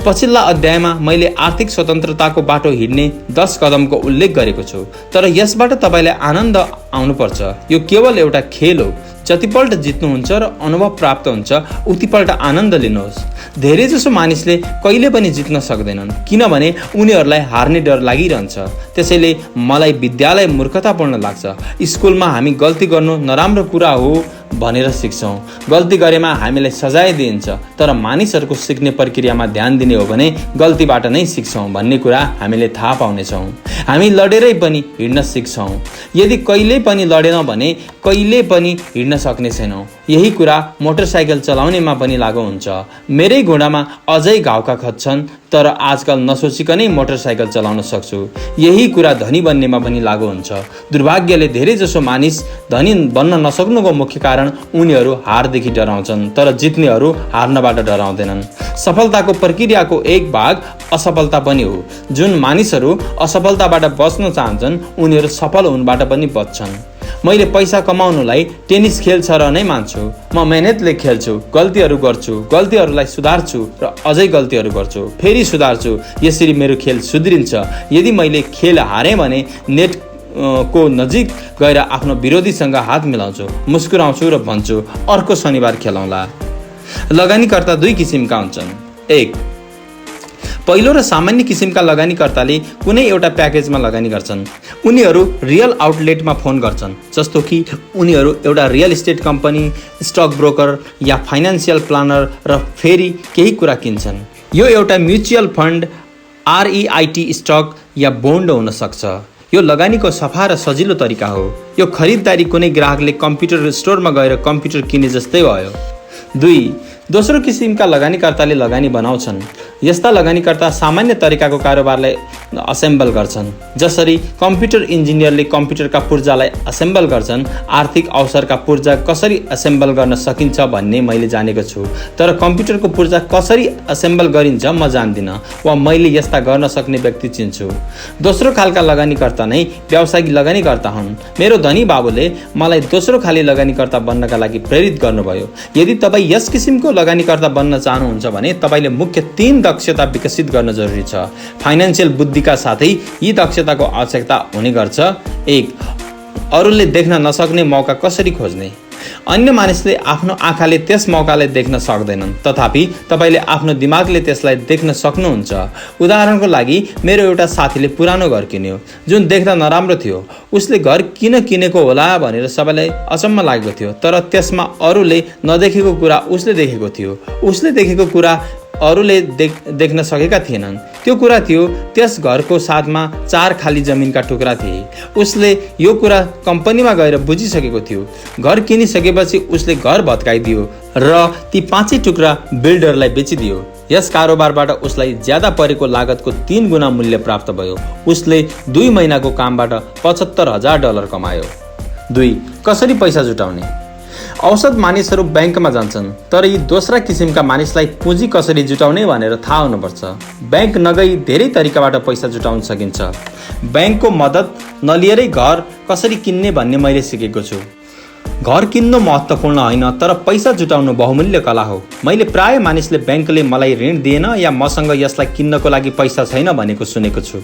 पछिल्ला अध्यायमा मैले आर्थिक स्वतन्त्रताको बाटो हिँड्ने 10 कदमको उल्लेख गरेको छु, तर यसबाट तपाईँलाई आनन्द आउनुपर्छ। यो केवल एउटा खेल हो। जतिपल्ट जित्नुहुन्छ र अनुभव प्राप्त हुन्छ उतिपल्ट आनन्द लिनुहोस्। धेरैजसो मानिसले कहिले पनि जित्न सक्दैनन् किनभने उनीहरूलाई हार्ने डर लागिरहन्छ। त्यसैले मलाई विद्यालय मूर्खतापूर्ण लाग्छ। स्कुलमा हामी गल्ती गर्नु नराम्रो कुरा हो भनेर सिक्छौँ। गल्ती गरेमा हामीलाई सजाय दिइन्छ, तर मानिसहरूको सिक्ने प्रक्रियामा ध्यान दिने हो भने गल्तीबाट नै सिक्छौँ भन्ने कुरा हामीले थाहा पाउनेछौँ। हामी लडेरै पनि हिँड्न सिक्छौँ। यदि कहिल्यै पनि लडेनौँ भने कहिल्यै पनि हिँड्न सक्ने छैनौँ। यही कुरा मोटरसाइकल चलाउनेमा पनि लागू हुन्छ। मेरै घुँडामा अझै घाउका खच्छन्, तर आजकल नसोचिकनै मोटरसाइकल चलाउन सक्छु। यही कुरा धनी बन्नेमा पनि लागू हुन्छ। दुर्भाग्यले धेरैजसो मानिस धनी बन्न नसक्नुको मुख्य कारण उनीहरू हारदेखि डराउँछन्, तर जित्नेहरू हार्नबाट डराउँदैनन्। सफलताको प्रक्रियाको एक भाग असफलता पनि हो। जुन मानिसहरू असफलताबाट बच्न चाहन्छन् उनीहरू सफल हुनबाट पनि बच्छन्। मैले पैसा कमाउनुलाई टेनिस खेल छ र नै मान्छु। म मेहनतले खेल्छु, गल्तीहरू गर्छु, गल्तीहरूलाई सुधार्छु र अझै गल्तीहरू गर्छु, फेरि सुधार्छु। यसरी मेरो खेल सुध्रिन्छ। यदि मैले खेल हारेँ भने को नजिक गएर आफ्नो विरोधीसँग हात मिलाउँछु, मुस्कुराउँछु र भन्छु अर्को शनिबार खेलौँला। लगानीकर्ता दुई किसिमका हुन्छन्। एक, पहिलो र सामान्य किसिमका लगानीकर्ताले कुनै एउटा प्याकेजमा लगानी गर्छन्। उनीहरू रियल आउटलेटमा फोन गर्छन्, जस्तो कि उनीहरू एउटा real estate company, stock broker या फाइनेन्सियल प्लानर र फेरि केही कुरा किन्छन्। यो एउटा म्युचुअल फन्ड, REIT स्टक या बोन्ड हुन सक्छ। यो लगानीको सफा र सजिलो तरिका हो। यो खरिददारी कुनै ग्राहकले कम्प्युटर स्टोरमा गएर कम्प्युटर किने जस्तै भयो। दुई, दोस्रो किसिमका लगानीकर्ताले लगानी बनाउँछन्। यस्ता लगानीकर्ता सामान्य तरिकाको कारोबारलाई असेम्बल गर्छन्। जसरी कम्प्युटर इन्जिनियरले कम्प्युटरका पुर्जालाई असेम्बल गर्छन्, आर्थिक अवसरका पुर्जा कसरी असेम्बल गर्न सकिन्छ भन्ने मैले जानेको छु, तर कम्प्युटरको पुर्जा कसरी असेम्बल गरिन्छ म जान्दिनँ वा मैले यस्ता गर्न सक्ने व्यक्ति चिन्छु। दोस्रो खालका लगानीकर्ता नै व्यावसायिक लगानीकर्ता हुन्। मेरो धनी बाबुले मलाई दोस्रो खाले लगानीकर्ता बन्नका लागि प्रेरित गर्नुभयो। यदि तपाईँ यस किसिमको लगानीकर्ता बन्न चाहनुहुन्छ भने तपाईँले मुख्य 3 दक्षता विकसित गर्न जरुरी छ। फाइनेन्सियल बुद्धिका साथै यी दक्षताको आवश्यकता हुने गर्छ। 1, अरूले देख्न नसक्ने मौका कसरी खोज्ने। अन्य मानिसले आफ्नो आँखाले त्यस मौकालाई देख्न सक्दैनन्, तथापि तपाईँले आफ्नो दिमागले त्यसलाई देख्न सक्नुहुन्छ। उदाहरणको लागि मेरो एउटा साथीले पुरानो घर किन्यो जुन देख्दा नराम्रो थियो। उसले घर किन किनेको होला भनेर सबैलाई अचम्म लागेको थियो, तर त्यसमा अरूले नदेखेको कुरा उसले देखेको थियो। उसले देखेको कुरा अरूले देख्न सकेका थिएनन्। त्यो कुरा थियो त्यस घरको साथमा 4 खाली जमिनका टुक्रा थिए। उसले यो कुरा कम्पनीमा गएर बुझिसकेको थियो। घर किनिसकेपछि उसले घर भत्काइदियो र ती 5 टुक्रा बिल्डरलाई बेचिदियो। यस कारोबारबाट उसलाई ज्यादा परेको लागतको 3 गुणा मूल्य प्राप्त भयो। उसले 2 महिनाको कामबाट $75,000 कमायो। 2, कसरी पैसा जुटाउने। औसत मानिसहरू ब्याङ्कमा जान्छन्, तर यी दोस्रा किसिमका मानिसलाई पुँजी कसरी जुटाउने भनेर थाहा हुनुपर्छ। ब्याङ्क नगई धेरै तरिकाबाट पैसा जुटाउन सकिन्छ। ब्याङ्कको मद्दत नलिएरै घर कसरी किन्ने भन्ने मैले सिकेको छु। घर किन्नु महत्त्वपूर्ण होइन, तर पैसा जुटाउनु बहुमूल्य कला हो। मैले प्राय मानिसले ब्याङ्कले मलाई ऋण दिएन या मसँग यसलाई किन्नको लागि पैसा छैन भनेको सुनेको छु।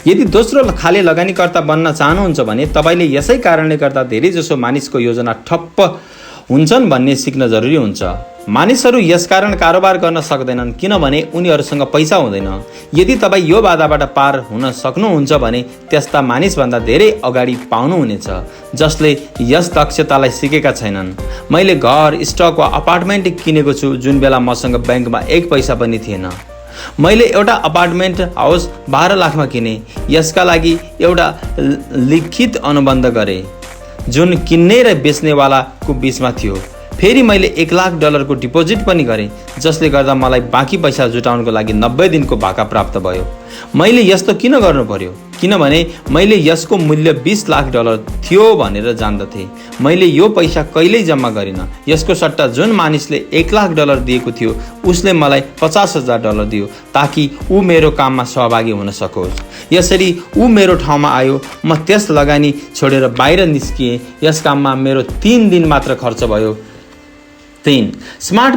यदि दोस्रो खाले लगानीकर्ता बन्न चाहनुहुन्छ भने तपाईँले यसै कारणले गर्दा धेरैजसो मानिसको योजना ठप्प हुन्छन् भन्ने सिक्न जरुरी हुन्छ। मानिसहरू यसकारण कारोबार गर्न सक्दैनन् किनभने उनीहरूसँग पैसा हुँदैन। यदि तपाईँ यो बाधाबाट पार हुन सक्नुहुन्छ भने त्यस्ता मानिसभन्दा धेरै अगाडि पाउनुहुनेछ जसले यस दक्षतालाई सिकेका छैनन्। मैले घर, स्टक वा अपार्टमेन्ट किनेको छु जुन बेला मसँग ब्याङ्कमा 1 पैसा पनि थिएन। मैले एउटा अपार्टमेन्ट हाउस 12 लाखमा किने। यसका लागि एउटा लिखित अनुबन्ध गरेँ जुन किन्ने र बेच्नेवालाको बिचमा थियो। फेरि मैले $1,00,000 को डिपोजिट पनि गरेँ, जसले गर्दा मलाई बाँकी पैसा जुटाउनको लागि 90 दिनको भाका प्राप्त भयो। मैले यस्तो किन गर्नु पर्यो? किनभने मैले यसको मूल्य $20,00,000 थियो भनेर जान्दथे। मैले यो पैसा कहिल्यै जम्मा गरिनँ। यसको सट्टा जुन मानिसले $1,00,000 दिएको थियो उसले मलाई $50,000 दियो ताकि ऊ मेरो काममा सहभागी हुन सकोस्। यसरी ऊ मेरो ठाउँमा आयो। म त्यस लगानी छोडेर बाहिर निस्किएँ। यस काममा मेरो 3 दिन मात्र खर्च भयो। 3, स्मार्ट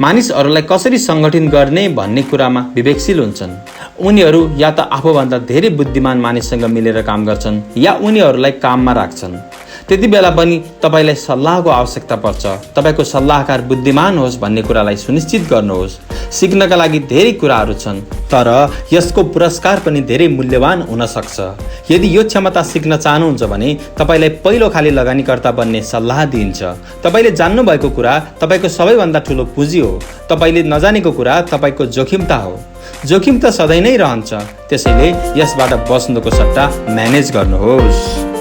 मानिसहरूलाई कसरी सङ्गठित गर्ने भन्ने कुरामा विवेकशील हुन्छन्। उनीहरू या त आफूभन्दा धेरै बुद्धिमान मानिससँग मिलेर काम गर्छन् या उनीहरूलाई काममा राख्छन्। त्यति बेला पनि तपाईँलाई सल्लाहको आवश्यकता पर्छ। तपाईँको सल्लाहकार बुद्धिमान होस् भन्ने कुरालाई सुनिश्चित गर्नुहोस्। सिक्नका लागि धेरै कुराहरू छन्, तर यसको पुरस्कार पनि धेरै मूल्यवान हुन सक्छ। यदि यो क्षमता सिक्न चाहनुहुन्छ भने तपाईँलाई पहिलो खाली लगानीकर्ता बन्ने सल्लाह दिइन्छ। तपाईँले जान्नुभएको कुरा तपाईँको सबैभन्दा ठुलो पुँजी हो। तपाईँले नजानेको कुरा तपाईँको जोखिमता हो। जोखिम त सधैँ नै रहन्छ, त्यसैले यसबाट बच्नुको सट्टा म्यानेज गर्नुहोस्।